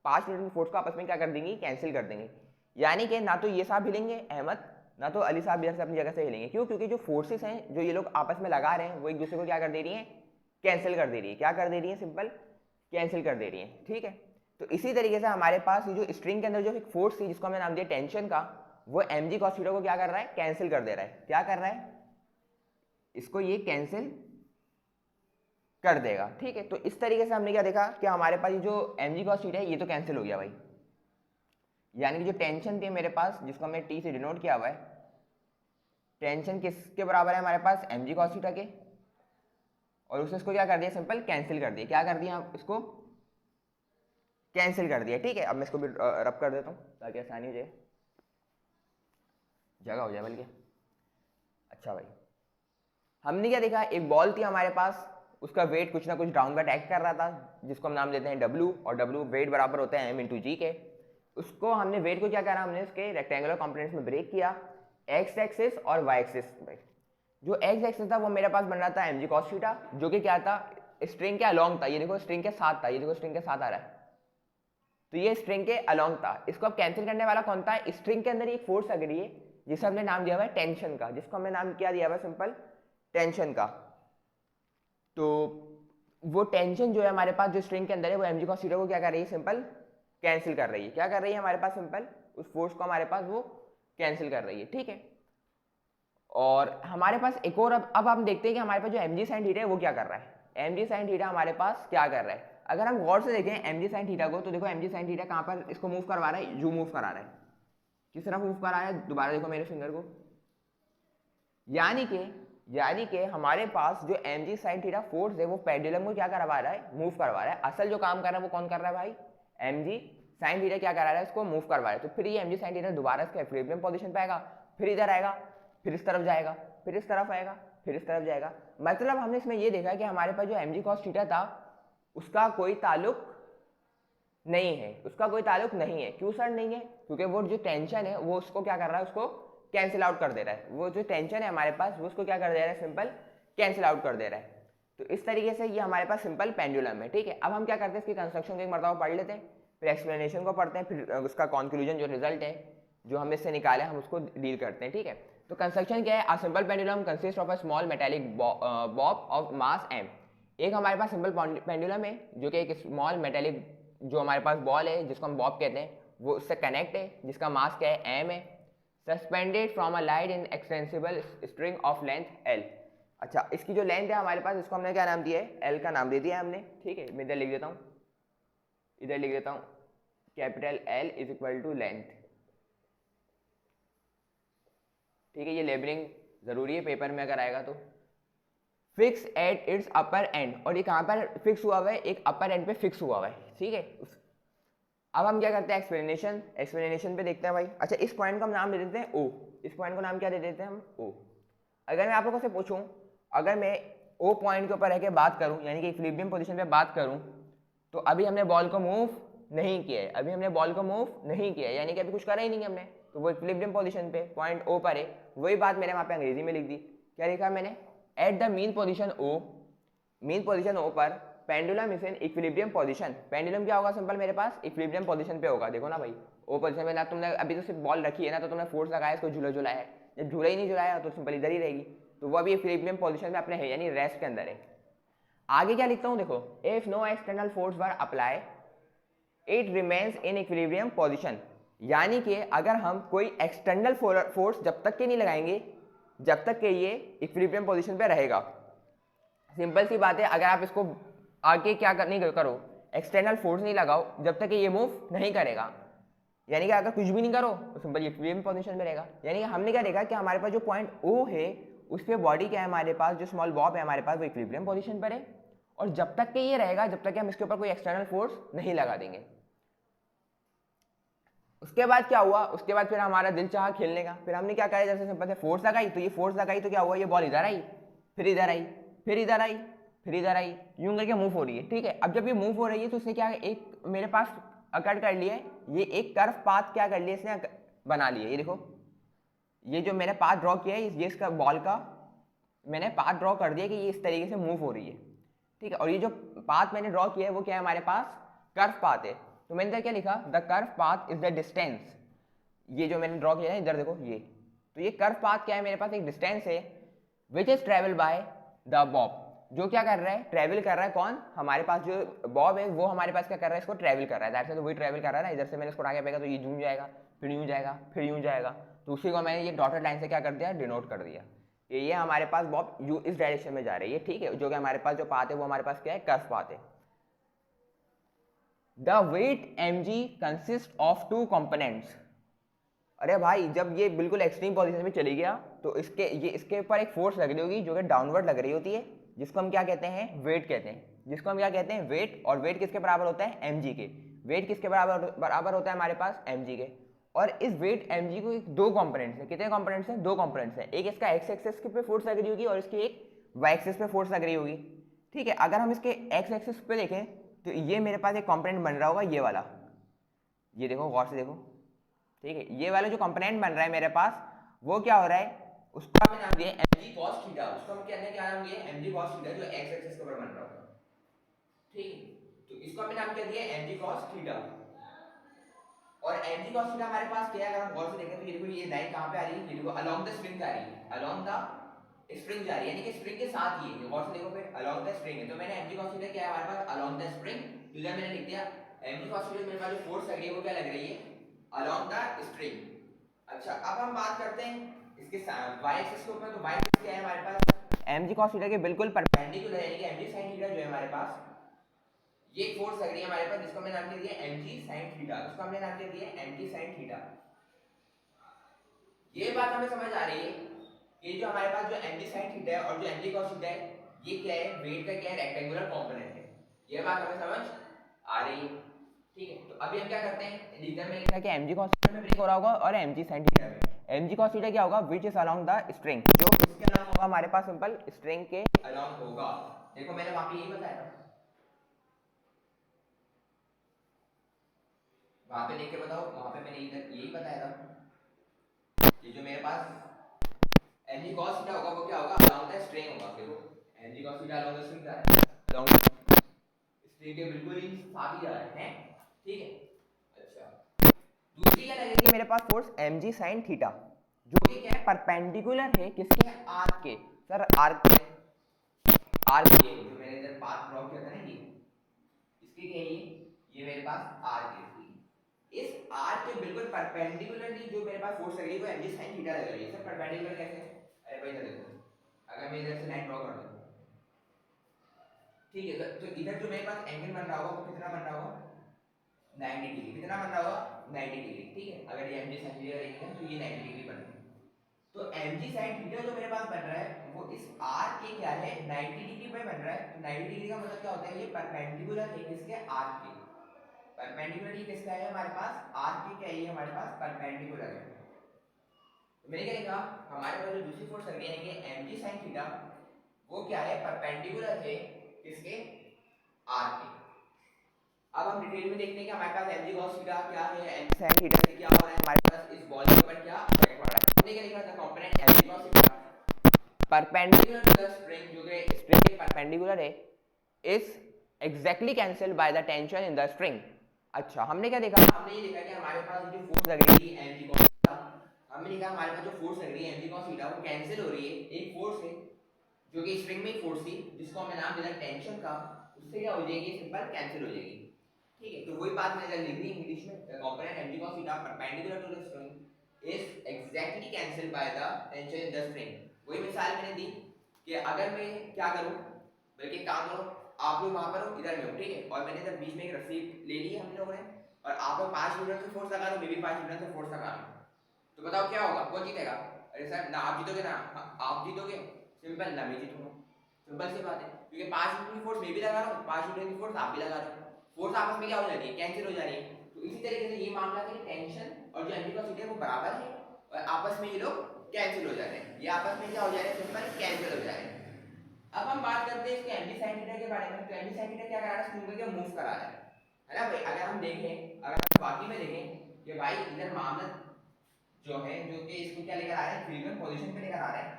5 न्यूटन की फोर्स को आपस में क्या कर देंगी, कैंसिल कर देंगे। यानी कि ना तो ये साहब हिलेंगे अहमद, ना तो अली साहब इधर से अपनी जगह से हिलेंगे। क्यों, क्योंकि जो फोर्सेस हैं जो ये लोग आपस में लगा रहे हैं वो एक दूसरे को क्या कर दे रही हैं, कैंसिल कर दे रही है। क्या कर दे रही है, सिंपल कैंसिल कर दे रही है, ठीक है। तो इसी तरीके से हमारे पास जो स्ट्रिंग के अंदर जो एक फोर्स थी जिसको हमने नाम दिया टेंशन का, वो एम जी कॉस थीटा को क्या कर रहा है, कैंसिल कर दे रहा है। क्या कर रहा है, इसको ये कैंसिल कर देगा, ठीक है। तो इस तरीके से हमने क्या देखा कि हमारे पास जो एम जी कॉस थीटा है ये तो कैंसिल हो गया भाई, यानी कि जो टेंशन थी मेरे पास जिसको हमने टी से डिनोट किया हुआ है, टेंशन किसके बराबर है हमारे पास, एम जी कॉस थीटा के, और उसने इसको क्या कर दिया, सिंपल कैंसिल कर दिया। क्या कर दिया, इसको कैंसिल कर दिया, ठीक है। अब मैं इसको भी रब कर देता हूँ ताकि आसानी हो जाए, जगह हो जाए बल्कि। अच्छा भाई, हमने क्या देखा, एक बॉल थी हमारे पास, उसका वेट कुछ ना कुछ डाउनवर्ड एक्ट कर रहा था जिसको हम नाम देते हैं डब्ल्यू, और डब्ल्यू वेट बराबर होता है एम इंटू जी के। उसको हमने वेट को क्या करा, हमने उसके रेक्टेंगुलर कंपोनेंट्स में ब्रेक किया, एक्स एक्सिस और वाई एक्सिस पे। जो एक्स एक्सिस था वो मेरे पास बन रहा था एम जी कॉस थीटा, जो कि क्या था, स्ट्रिंग के अलॉन्ग था, ये देखो स्ट्रिंग के साथ था, ये देखो स्ट्रिंग के साथ आ रहा है, तो ये स्ट्रिंग के अलॉन्ग था। इसको अब कैंसिल करने वाला कौन था, स्ट्रिंग के अंदर एक फोर्स लग रही है जिसे हमने नाम दिया हुआ है टेंशन का, जिसको हमने नाम क्या दिया हुआ है, सिंपल टेंशन का। तो वो टेंशन जो है हमारे पास जो स्ट्रिंग के अंदर है वो एम जी कॉस थीटा को क्या कर रही है, सिंपल कैंसिल कर रही है। क्या कर रही है हमारे पास, सिंपल उस फोर्स को हमारे पास वो कैंसिल कर रही है, ठीक है। और हमारे पास एक और, अब हम देखते हैं कि हमारे पास जो एम जी साइन थीटा है वो क्या कर रहा है। एम जी साइन थीटा हमारे पास क्या कर रहा है, अगर हम गौर से देखें एम जी साइन थीटा को, तो देखो एम जी साइन थीटा कहाँ पर इसको मूव करवा रहा है, यू मूव करा रहा है, किस तरफ मूव कर रहा है, दोबारा देखो मेरे फिंगर को, यानी कि हमारे पास जो mg sin थीटा फोर्स है वो पेंडुलम को क्या करवा रहा है, मूव करवा रहा है। असल जो काम कर रहा है वो कौन कर रहा है भाई, mg sin थीटा क्या करा रहा है, इसको मूव करवा रहा है। तो फिर ये mg sin थीटा दोबारा इसका इक्विलिब्रियम पोजीशन पे आएगा, फिर इधर आएगा, फिर इस तरफ जाएगा, फिर इस तरफ आएगा, फिर इस तरफ जाएगा। मतलब हमने इसमें ये देखा कि हमारे पास जो mg cos थीटा था उसका कोई ताल्लुक नहीं है, उसका कोई ताल्लुक नहीं है। क्यों सर नहीं है, क्योंकि वो जो टेंशन है वो उसको क्या कर रहा है, उसको कैंसिल आउट कर दे रहा है। वो जो टेंशन है हमारे पास वो उसको क्या कर दे रहा है, सिंपल कैंसिल आउट कर दे रहा है। तो इस तरीके से ये हमारे पास सिंपल पेंडुलम है, ठीक है। अब हम क्या करते हैं, इसकी कंस्ट्रक्शन को एक मरतबा पढ़ लेते हैं, फिर एक्सप्लेनेशन को पढ़ते हैं, फिर उसका कंक्लूजन जो रिजल्ट है जो हमने इससे निकाले हम उसको डील करते हैं, ठीक है। तो कंस्ट्रक्शन क्या है, अ simple pendulum consist of a small metallic Bob of mass m। एक हमारे पास सिंपल पेंडुलम है जो कि एक स्मॉल मेटेलिक जो हमारे पास बॉल है जिसको हम बॉब कहते हैं वो उससे कनेक्ट है, जिसका मास क्या है, m है, suspended from a light in extensible string of length l। अच्छा, इसकी जो लेंथ है हमारे पास इसको हमने क्या नाम दिया है, l का नाम दे दिया है हमने, ठीक है। मैं इधर लिख देता हूँ, इधर लिख देता हूँ capital L is equal to length, ठीक है। ये लेबलिंग जरूरी है पेपर में अगर आएगा तो। Fix at its upper and, और ये कहाँ पर फिक्स हुआ हुआ है, एक अपर एंड पे फिक्स हुआ हुआ है, ठीक है। अब हम क्या करते हैं, एक्सप्लेनेशन पे देखते हैं भाई। अच्छा, इस पॉइंट को हम नाम दे देते हैं O, इस पॉइंट को नाम क्या दे देते हैं हम, O। अगर मैं आप लोगों से पूछूं, अगर मैं O पॉइंट के ऊपर रह के बात करूं, यानी कि इक्विलिब्रियम पोजीशन पे बात करूं, तो अभी हमने बॉल को मूव नहीं किया है, अभी हमने बॉल को मूव नहीं किया है, यानी कि अभी कुछ करा ही नहीं है हमने, तो वो इक्विलिब्रियम पोजीशन पे पॉइंट O पर है। वही बात मैंने वहाँ पे अंग्रेजी में लिख दी, क्या लिखा मैंने, at the mean position O, mean position O पर pendulum is in equilibrium position. Pendulum क्या होगा, सिंपल मेरे पास इक्विलिब्रियम पोजीशन पे होगा। देखो ना भाई, O पोजीशन में ना तुमने अभी तो सिर्फ बॉल रखी है ना, तो तुमने फोर्स लगाया, इसको झूला झुलाया है, जब झूला ही नहीं झुलाया तो सिंपल इधर ही रहेगी, तो वो अभी इक्विलिब्रियम पोजीशन में अपने है, यानी रेस्ट के अंदर है। आगे क्या लिखता हूँ देखो, if no external force were apply it remains in equilibrium position, यानी कि अगर हम कोई एक्सटर्नल फोर्स जब तक के नहीं लगाएंगे जब तक कि ये इक्विलिब्रियम पोजीशन पे रहेगा। सिंपल सी बात है, अगर आप इसको आगे क्या नहीं करो, एक्सटर्नल फोर्स नहीं लगाओ जब तक कि ये मूव नहीं करेगा, यानी कि अगर कुछ भी नहीं करो तो सिंपल इक्विलिब्रियम पोजीशन में रहेगा। यानी कि हमने क्या देखा कि हमारे पास जो पॉइंट O है उस पर बॉडी क्या है हमारे पास, जो स्मॉल बॉब है हमारे पास, वो इक्विलिब्रियम पोजीशन पर है, और जब तक कि ये रहेगा जब तक कि हम इसके ऊपर कोई एक्सटर्नल फोर्स नहीं लगा देंगे। उसके बाद क्या हुआ, उसके बाद फिर हमारा दिल चाहा खेलने का, फिर हमने क्या करा, जैसे सिंपल से फोर्स लगाई, तो ये फोर्स लगाई तो क्या हुआ, ये बॉल इधर आई, फिर इधर आई, फिर इधर आई, फिर इधर आई, यूं करके मूव हो रही है, ठीक है। अब जब ये मूव हो रही है तो इसने क्या एक मेरे पास अकड़ कर लिया है, ये एक कर्व पाथ क्या कर लिया इसने बना लिया, ये देखो, ये जो मैंने पाथ ड्रॉ किया है ये इसका बॉल का मैंने पाथ ड्रॉ कर दिया कि ये इस तरीके से मूव हो रही है, ठीक है। और ये जो पाथ मैंने ड्रॉ किया है वो क्या है हमारे पास, कर्व पाथ है। तो मैंने इधर क्या लिखा, the curve path is the distance, ये जो मैंने ड्रॉ किया है इधर देखो ये, तो ये कर्व पाथ क्या है मेरे पास, एक डिस्टेंस है which is travel by the Bob, जो क्या कर रहा है, ट्रेवल कर रहा है, कौन, हमारे पास जो बॉब है वो हमारे पास क्या कर रहा है, इसको ट्रेवल कर रहा है, दैट से तो वही ट्रेवल कर रहा है ना, इधर से मैंने इसको आगे फेंका तो ये यूं जाएगा, फिर यूं जाएगा, फिर यूं जाएगा, तो उसी को मैंने ये डॉटेड लाइन से क्या कर दिया, डिनोट कर दिया, ये हमारे पास बॉब यू इस डायरेक्शन में जा रही है, ठीक है। जो कि हमारे पास जो पाथ है वो हमारे पास क्या है, कर्व पाथ है। The weight mg consist of two components, अरे भाई जब ये बिल्कुल एक्सट्रीम पोजीशन में चली गया तो इसके ऊपर एक फोर्स लग रही होगी जो कि डाउनवर्ड लग रही होती है, जिसको हम क्या कहते हैं, वेट कहते हैं, जिसको हम क्या कहते हैं, वेट। और वेट किसके बराबर होता है, mg के, वेट किसके बराबर होता है हमारे पास, mg के। और इस वेट mg को एक दो कंपोनेंट्स है, कितने कंपोनेंट्स हैं, दो कंपोनेंट्स हैं, एक इसका एक्स एक्सिस पे फोर्स लग रही होगी और इसकी एक वाई एक्सिस पे फोर्स लग रही होगी, ठीक है। अगर हम इसके एक्स एक्सिस पे देखें तो ये मेरे पास एक कंपोनेंट बन रहा होगा, ये वाला, ये देखो गौर से देखो, ठीक है। ये वाला जो कंपोनेंट बन रहा है मेरे पास वो क्या हो रहा है, उसका हमने नाम दिया mg cos थीटा, उसको हम कहते हैं क्या नाम दिया, mg cos थीटा, जो x एक्सिस के ऊपर बन रहा होगा, ठीक है। तो इसको हमने नाम क्या दिया, mg cos थीटा। और mg cos थीटा हमारे पास क्या है, अगर हम गौर से देखें तो ये देखो, ये लाइन कहां पे आ रही है, ये देखो अलोंग द स्प्रिंग जा रही है, अलोंग द स्प्रिंग जा रही है, यानी कि स्प्रिंग के साथ ही है, गौर से देखो, फिर अलोंग द स्प्रिंग है, तो मैंने mg cos थीटा क्या है हमारे पास, अलोंग द स्प्रिंग, तो इधर मैंने लिख दिया mg cos थीटा, मेरे पास जो फोर्स लग रही है वो क्या लग रही है, अलोंग द स्प्रिंग। अच्छा, अब हम बात करते हैं इसके y एक्सिस के ऊपर, तो y एक्सिस क्या है हमारे पास, mg cos थीटा के बिल्कुल परपेंडिकुलर है, यानी कि mg sin थीटा जो है हमारे पास, ये एक फोर्स लग रही है हमारे पास, जिसको हमने नाम दे दिया mg sin थीटा, उसको हमने नाम दे दिया mg sin थीटा। ये बात हमें समझ आ रही है कि जो हमारे पास जो mg sin थीटा है और जो mg cos थीटा है, ये क्या है, वेट का क्या है, रेक्टेंगुलर कंपोनेंट है। ये बात हमें समझ आ रही है, ठीक है। तो अभी हम क्या करते हैं, इधर में लिखा है कि mg cos थीटा में ब्रेक हो रहा होगा और mg sin थीटा में। mg cos थीटा क्या होगा, which is along the string, जो किसके अलोंग होगा, हमारे पास सिंपल स्ट्रिंग के अलोंग होगा। देखो मैंने वहां पे यही बताया था, वहां पे देख के बताओ, वहां पे मैंने इधर यही बताया था कि जो मेरे पास mg cos थीटा होगा वो क्या होगा, अलोंग द स्ट्रिंग होगा। देखो mg cos theta along the string क्या है, अलोंग स्ट्रिंग के बिल्कुल ही साथ ही जा रहे हैं, ठीक है। अच्छा, दूसरी क्या लगेगी मेरे पास फोर्स mg sin थीटा, जो कि क्या है, परपेंडिकुलर है किसके, आर्क के। सर आर्क के, आर्क ये जो मैंने इधर पाथ ड्रॉ किया था ना, इसके क्या है, ये मेरे पास आर्क है। इस आर्क के बिल्कुल परपेंडिकुलरली जो मेरे पास फोर्स लग रही है वो mg sin थीटा लग रही है। सर परपेंडिकुलर कैसे है, अरे भाई इधर देखो, अगर मैं इधर से लाइन ड्रॉ कर दूं, ठीक है, तो इधर जो मेरे पास एंगल बन रहा होगा वो कितना बन रहा होगा, 90 डिग्री। कितना बन रहा होगा, 90 डिग्री, ठीक है। अगर ये mg sin थीटा रहेगा तो ये 90 डिग्री बन रही है। तो mg sin थीटा जो मेरे पास बन रहा है वो इस आर्क के क्या है, 90 डिग्री पे बन रहा है। तो 90 डिग्री का मतलब क्या होता है, ये परपेंडिकुलर है किसके, आर्क के। परपेंडिकुलर ये किसका है हमारे पास, आर्क के, क्या है ये हमारे पास परपेंडिकुलर है। तो मैंने क्या लिखा, हमारे पास जो दूसरी फोर्स लग रही है कि mg sin थीटा, वो क्या है, परपेंडिकुलर है किसके, आर्क के। अब हम डिटेल में देखते हैं कि हमारे पास mg cos थीटा क्या है, mg sin थीटा से क्या हो रहा है हमारे पास इस बॉल के ऊपर, क्या इफेक्ट पड़ रहा है। हमने क्या लिखा था, component mg cos theta perpendicular to the string, जो कि स्ट्रिंग के परपेंडिकुलर है, is exactly cancelled by the tension in the string. अच्छा, हमने क्या देखा, हमने ये देखा कि हमारे पास जो फोर्स लग रही है mg cos थीटा, हमने देखा हमारे पास जो फोर्स लग रही है mg cos थीटा वो कैंसिल हो रही है एक फोर्स है जो कि स्ट्रिंग में फोर्स थी, जिसको हमने नाम दिया टेंशन का, उससे क्या हो जाएगी, सिंपल कैंसिल हो जाएगी, ठीक है। तो वही बात मैंने लिख दी इंग्लिश में, the component mg cos theta perpendicular to the string is exactly cancelled by the tension in the string. वही मिसाल मैंने दी कि अगर मैं क्या करूं, बल्कि काम करो, आप लोग वहां पर हो, इधर में हो, ठीक है, और मैंने इधर बीच में एक रस्सी ले ली हम लोगों ने, और आप लोग 5 न्यूटन से फोर्स लगा दो, मैं भी 5 न्यूटन से फोर्स लगा दूं, तो बताओ क्या होगा, कौन जीतेगा। अरे सर ना आप जीतोगे ना आप जीतोगे, सिंपल, ना मैं जीतूंगा, सिंपल सी बात है। क्योंकि 5 न्यूटन की फोर्स मैं भी लगा रहा हूँ, 5 न्यूटन की फोर्स आप भी लगा रहे हो, फोर्स आपस में क्या हो जाती है, कैंसिल हो जा रही है। तो इसी तरीके से ये मामला है कि टेंशन और जो mg cos थीटा है वो बराबर है और आपस में ये लोग कैंसिल हो जा रहे हैं, ये आपस में क्या हो जा रहे हैं, सिंपल कैंसिल हो जा रहे हैं। अब हम बात करते हैं इसके mg sin थीटा के बारे में। तो mg sin थीटा क्या करा रहा है, स्क्रू को क्या मूव करा रहा है ना भाई। अगर हम देखें, अगर हम बाकी में देखें कि भाई इधर मामला जो है, जो कि इसको क्या लेकर आ रहे हैं, इक्विलिब्रियम पोजीशन पे लेकर आ रहे हैं,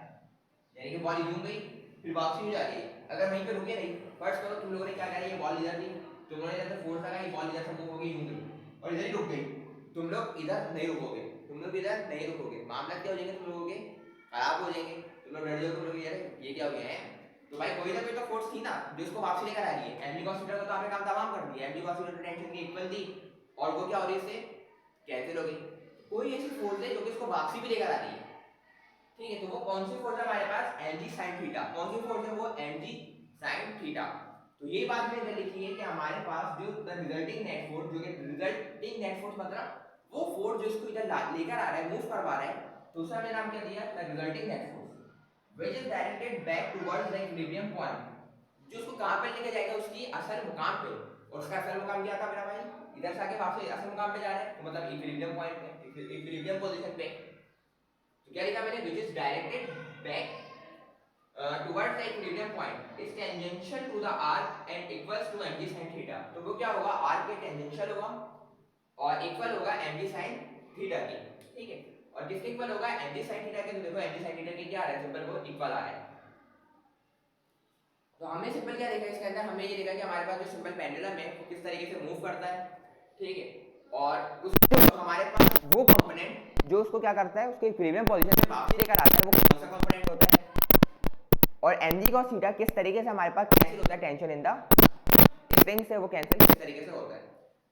यानी कि बॉल यूं गई फिर वापसी हो जा रही है। अगर वहीं पे रुके नहीं, फर्स्ट करो तुम लोगों ने क्या करा, ये बॉल इधर थी, तुम लोगों ने इधर से फोर्स लगा, ये बॉल इधर से मूव हो गई, यूं गई और इधर ही रुक गई, तुम लोग इधर नहीं रुकोगे, तुम लोग इधर नहीं रुकोगे, मामला क्या हो जाएगा, तुम लोगों के खराब हो जाएंगे, तुम लोग डर जाओगे, तुम लोग यार ये क्या हो गया है। तो भाई कोई ना कोई तो फोर्स थी ना जो इसको वापसी लेकर आ रही है। mg cos थीटा का तो आपने काम तमाम कर दिया, mg cos थीटा टेंशन की इक्वल थी और वो क्या हो रही है, इससे कैंसिल हो गई। कोई ऐसी फोर्स है जो कि इसको वापसी भी लेकर आ रही है, ठीक है। तो वो कौन सी फोर्स है हमारे पास, mg sin थीटा। कौन सी फोर्स है वो, mg sin थीटा। तो ये बात मैंने इधर लिखी है कि हमारे पास जो द रिजल्टिंग नेट फोर्स, जो कि रिजल्टिंग नेट फोर्स मतलब वो फोर्स जो इसको इधर लेकर आ रहा है, मूव करवा रहा है, तो उसका मैंने नाम क्या दिया, the resulting net force which is directed back towards the equilibrium point, जो उसको कहां पे लेके जाएगा, उसकी असल मुकाम पे। और उसका असल मुकाम क्या था मेरा भाई, इधर से आके वापस असल मुकाम पे जा रहा है, तो मतलब इक्विलिब्रियम पॉइंट पे, इक्विलिब्रियम पोजीशन पे। तो क्या लिखा मैंने, which is directed back towards the equilibrium point is tangential to the arc and equals to mg sin theta। तो वो क्या होगा, आर्क के टेंजेंशियल होगा और इक्वल होगा mg sin थीटा के, ठीक है। और किसके इक्वल होगा, mg sin थीटा के। तो देखो mg sin थीटा के क्या आ रहा है, सिंपल वो इक्वल आ रहा है। तो हमने सिंपल क्या देखा इसके अंदर, हमने ये देखा कि हमारे पास जो सिंपल पेंडुलम है वो किस तरीके से मूव करता है, ठीक है। और उसमें हमारे पास वो कंपोनेंट जो उसको क्या करता है, उसके इक्विलिब्रियम पोजीशन में वापस लेकर आता है, वो कौन सा कंपोनेंट होता है। और mg cos थीटा किस तरीके से हमारे पास कैंसिल होता है टेंशन इन द स्ट्रिंग से, वो कैंसिल किस तरीके से होता है,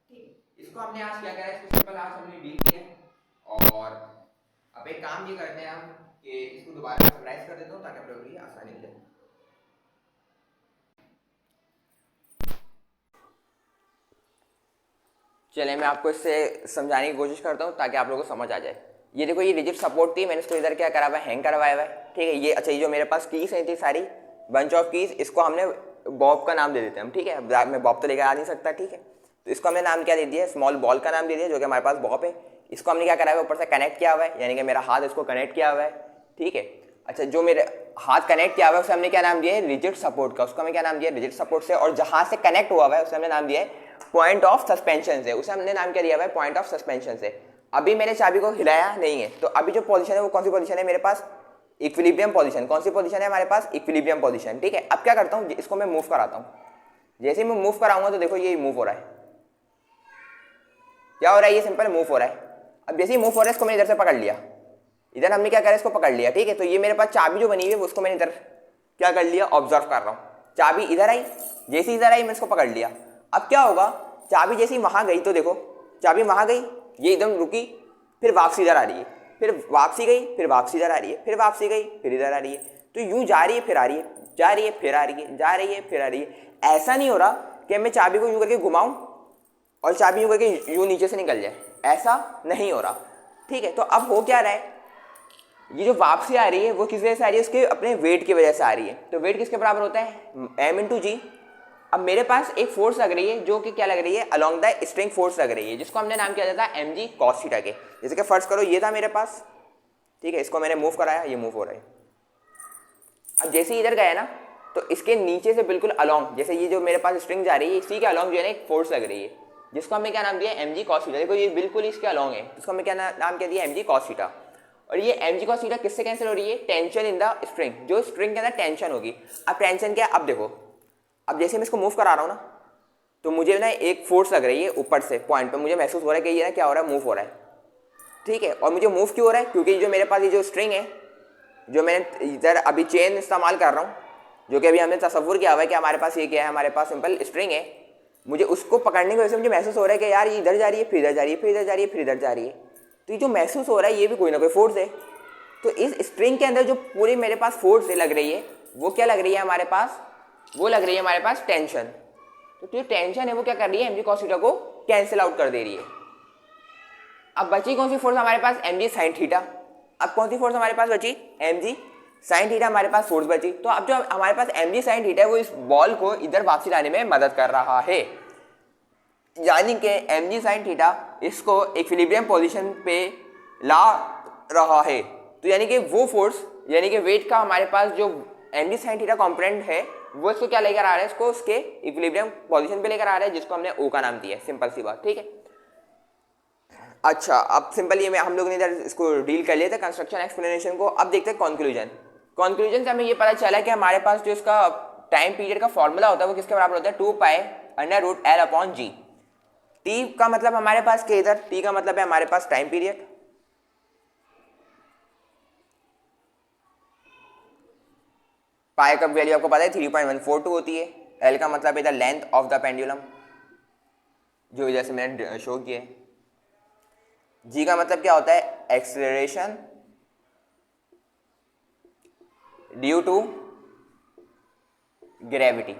ठीक। इसको हमने आज क्या करा, इसको सिंपल आज हमने डील किया। और अब एक काम ये करते हैं हम कि इसको दोबारा समराइज कर देता हूं ताकि आप लोगों के लिए आसानी हो जाए। चलिए मैं आपको इससे समझाने की कोशिश करता हूँ ताकि आप लोगों को समझ आ जाए। ये देखो ये रिजिड सपोर्ट थी, मैंने इसको इधर क्या करा हुआ है, हैंग करवाया हुआ है, ठीक है। ये अच्छा ये जो मेरे पास कीज है थी सारी बंच ऑफ कीज, इसको हमने बॉब का नाम दे देते हैं हम, ठीक है। मैं बॉब तो लेकर आ नहीं सकता, ठीक है। तो इसको हमने नाम क्या दे दिया, स्मॉल बॉल का नाम दे दिया, जो कि हमारे पास बॉब है। इसको हमने क्या करा है, ऊपर से कनेक्ट किया हुआ है, यानी कि मेरा हाथ इसको कनेक्ट किया हुआ है, ठीक है। अच्छा जो मेरे हाथ कनेक्ट किया हुआ है उसे हमने क्या नाम दिया है, रिजिड सपोर्ट का। उसको हमने क्या नाम दिया, रिजिड सपोर्ट से। और जहां से कनेक्ट हुआ हुआ है उसे हमने नाम दिया है पॉइंट ऑफ सस्पेंशन से, उसे हमने नाम क्या दिया हुआ है, पॉइंट ऑफ सस्पेंशन से। अभी मैंने चाबी को हिलाया नहीं है, तो अभी जो पोजीशन है वो कौन सी पोजीशन है मेरे पास, इक्विलिब्रियम पोजीशन। कौन सी पोजीशन है हमारे पास, इक्विलिब्रियम पोजीशन, ठीक है। अब क्या करता हूँ, इसको मैं मूव कराता हूँ। जैसे ही मैं मूव कराऊंगा तो देखो ये मूव हो रहा है, क्या हो रहा है, ये सिंपल मूव हो रहा है। अब जैसे ही मूव हो रहा है इसको मैंने इधर से पकड़ लिया, इधर हमने क्या करा, इसको पकड़ लिया, ठीक है। तो ये मेरे पास चाबी जो बनी हुई है उसको मैंने इधर क्या कर लिया, ऑब्जर्व कर रहा हूँ। चाबी इधर आई, जैसे इधर आई मैं इसको पकड़ लिया। अब क्या होगा, चाबी जैसे ही वहां गई तो देखो चाबी वहां गई, ये एकदम रुकी, फिर वापसी इधर आ रही है, फिर वापसी गई, फिर वापसी इधर आ रही है, फिर वापसी गई, फिर इधर आ रही है। तो यूं जा रही है फिर आ रही है, जा रही है फिर आ रही है, जा रही है फिर आ रही है। ऐसा नहीं हो रहा कि मैं चाबी को यूं करके घुमाऊं और चाबी यूं करके यूं नीचे से निकल जाए, ऐसा नहीं हो रहा, ठीक है। तो अब हो क्या रहा है, ये जो वापसी आ रही है वो किस वजह से आ रही है, उसके अपने वेट की वजह से आ रही है। तो वेट किसके बराबर होता है, m इंटू जी। अब मेरे पास एक फोर्स लग रही है जो कि क्या लग रही है, अलोंग द स्ट्रिंग फोर्स लग रही है, जिसको हमने नाम किया जाता है mg cos थीटा के। जैसे कि फर्स्ट करो ये था मेरे पास, ठीक है, इसको मैंने मूव कराया, ये मूव हो रहा है। अब जैसे ही इधर गया ना तो इसके नीचे से बिल्कुल अलोंग, जैसे ये जो मेरे पास स्ट्रिंग जा रही है इसी के अलोंग जो है ना एक फोर्स लग रही है, जिसको हमने क्या नाम दिया, mg cos थीटा। देखो ये बिल्कुल इसके अलोंग है, जिसको हमने क्या नाम क्या दिया, mg cos थीटा। और ये mg cos थीटा किससे कैंसिल हो रही है, टेंशन इन द स्ट्रिंग, जो स्ट्रिंग के अंदर टेंशन होगी। अब टेंशन क्या है, अब देखो, अब जैसे मैं इसको मूव करा रहा हूँ ना तो मुझे ना एक फोर्स लग रही है ऊपर से पॉइंट पे, मुझे महसूस हो रहा है कि ये ना क्या हो रहा है, मूव हो रहा है, ठीक है। और मुझे मूव क्यों हो रहा है, क्योंकि जो मेरे पास ये जो स्ट्रिंग है, जो मैंने इधर अभी चेन इस्तेमाल कर रहा हूँ, जो कि अभी हमने तसव्वुर किया हुआ है कि हमारे पास ये क्या है, हमारे पास सिंपल स्ट्रिंग है, मुझे उसको पकड़ने की वजह से मुझे महसूस हो रहा है कि यार ये इधर जा रही है, फिर इधर जा रही है, फिर इधर जा रही है, फिर इधर जा रही है। तो ये जो महसूस हो रहा है ये भी कोई ना कोई फोर्स है। तो इस स्ट्रिंग के अंदर जो पूरी मेरे पास फोर्स लग रही है वो क्या लग रही है हमारे पास, वो लग रही है हमारे पास टेंशन। तो जो टेंशन है वो क्या कर रही है, mg cos थीटा को कैंसिल आउट कर दे रही है। अब बची कौन सी फोर्स हमारे पास, mg sin थीटा। अब कौन सी फोर्स हमारे पास बची, mg sin थीटा हमारे पास फोर्स बची। तो अब जो हमारे पास mg sin थीटा है वो इस बॉल को इधर वापसी लाने में मदद कर रहा है, यानी कि mg sin थीटा इसको इक्विलिब्रियम पोजीशन पे ला रहा है। तो यानी कि वो फोर्स, यानी कि वेट का हमारे पास जो mg sin थीटा कंपोनेंट है वो इसको क्या लेकर आ रहा है, इसको उसके इक्विलिब्रियम पोजीशन पे लेकर आ रहा है, जिसको हमने O का नाम दिया है। सिंपल सी बात, ठीक है। अच्छा अब सिंपल ये हम लोग ने इधर इसको डील कर लिया था कंस्ट्रक्शन एक्सप्लेनेशन को। अब देखते हैं कंक्लूजन। कंक्लूजन से हमें ये पता चला कि हमारे पास जो इसका टाइम पीरियड का फॉर्मूला होता है वो किसके बराबर होता है, 2 pi under root L upon g. T का मतलब हमारे पास क्या, इधर टी का मतलब है हमारे पास टाइम पीरियड, पाई का वैल्यू आपको पता है 3.142 होती है। एल का मतलब इधर लेंथ ऑफ द पेंडुलम, जो इधर से मैंने शो किया है। जी का मतलब क्या होता है, acceleration due to gravity,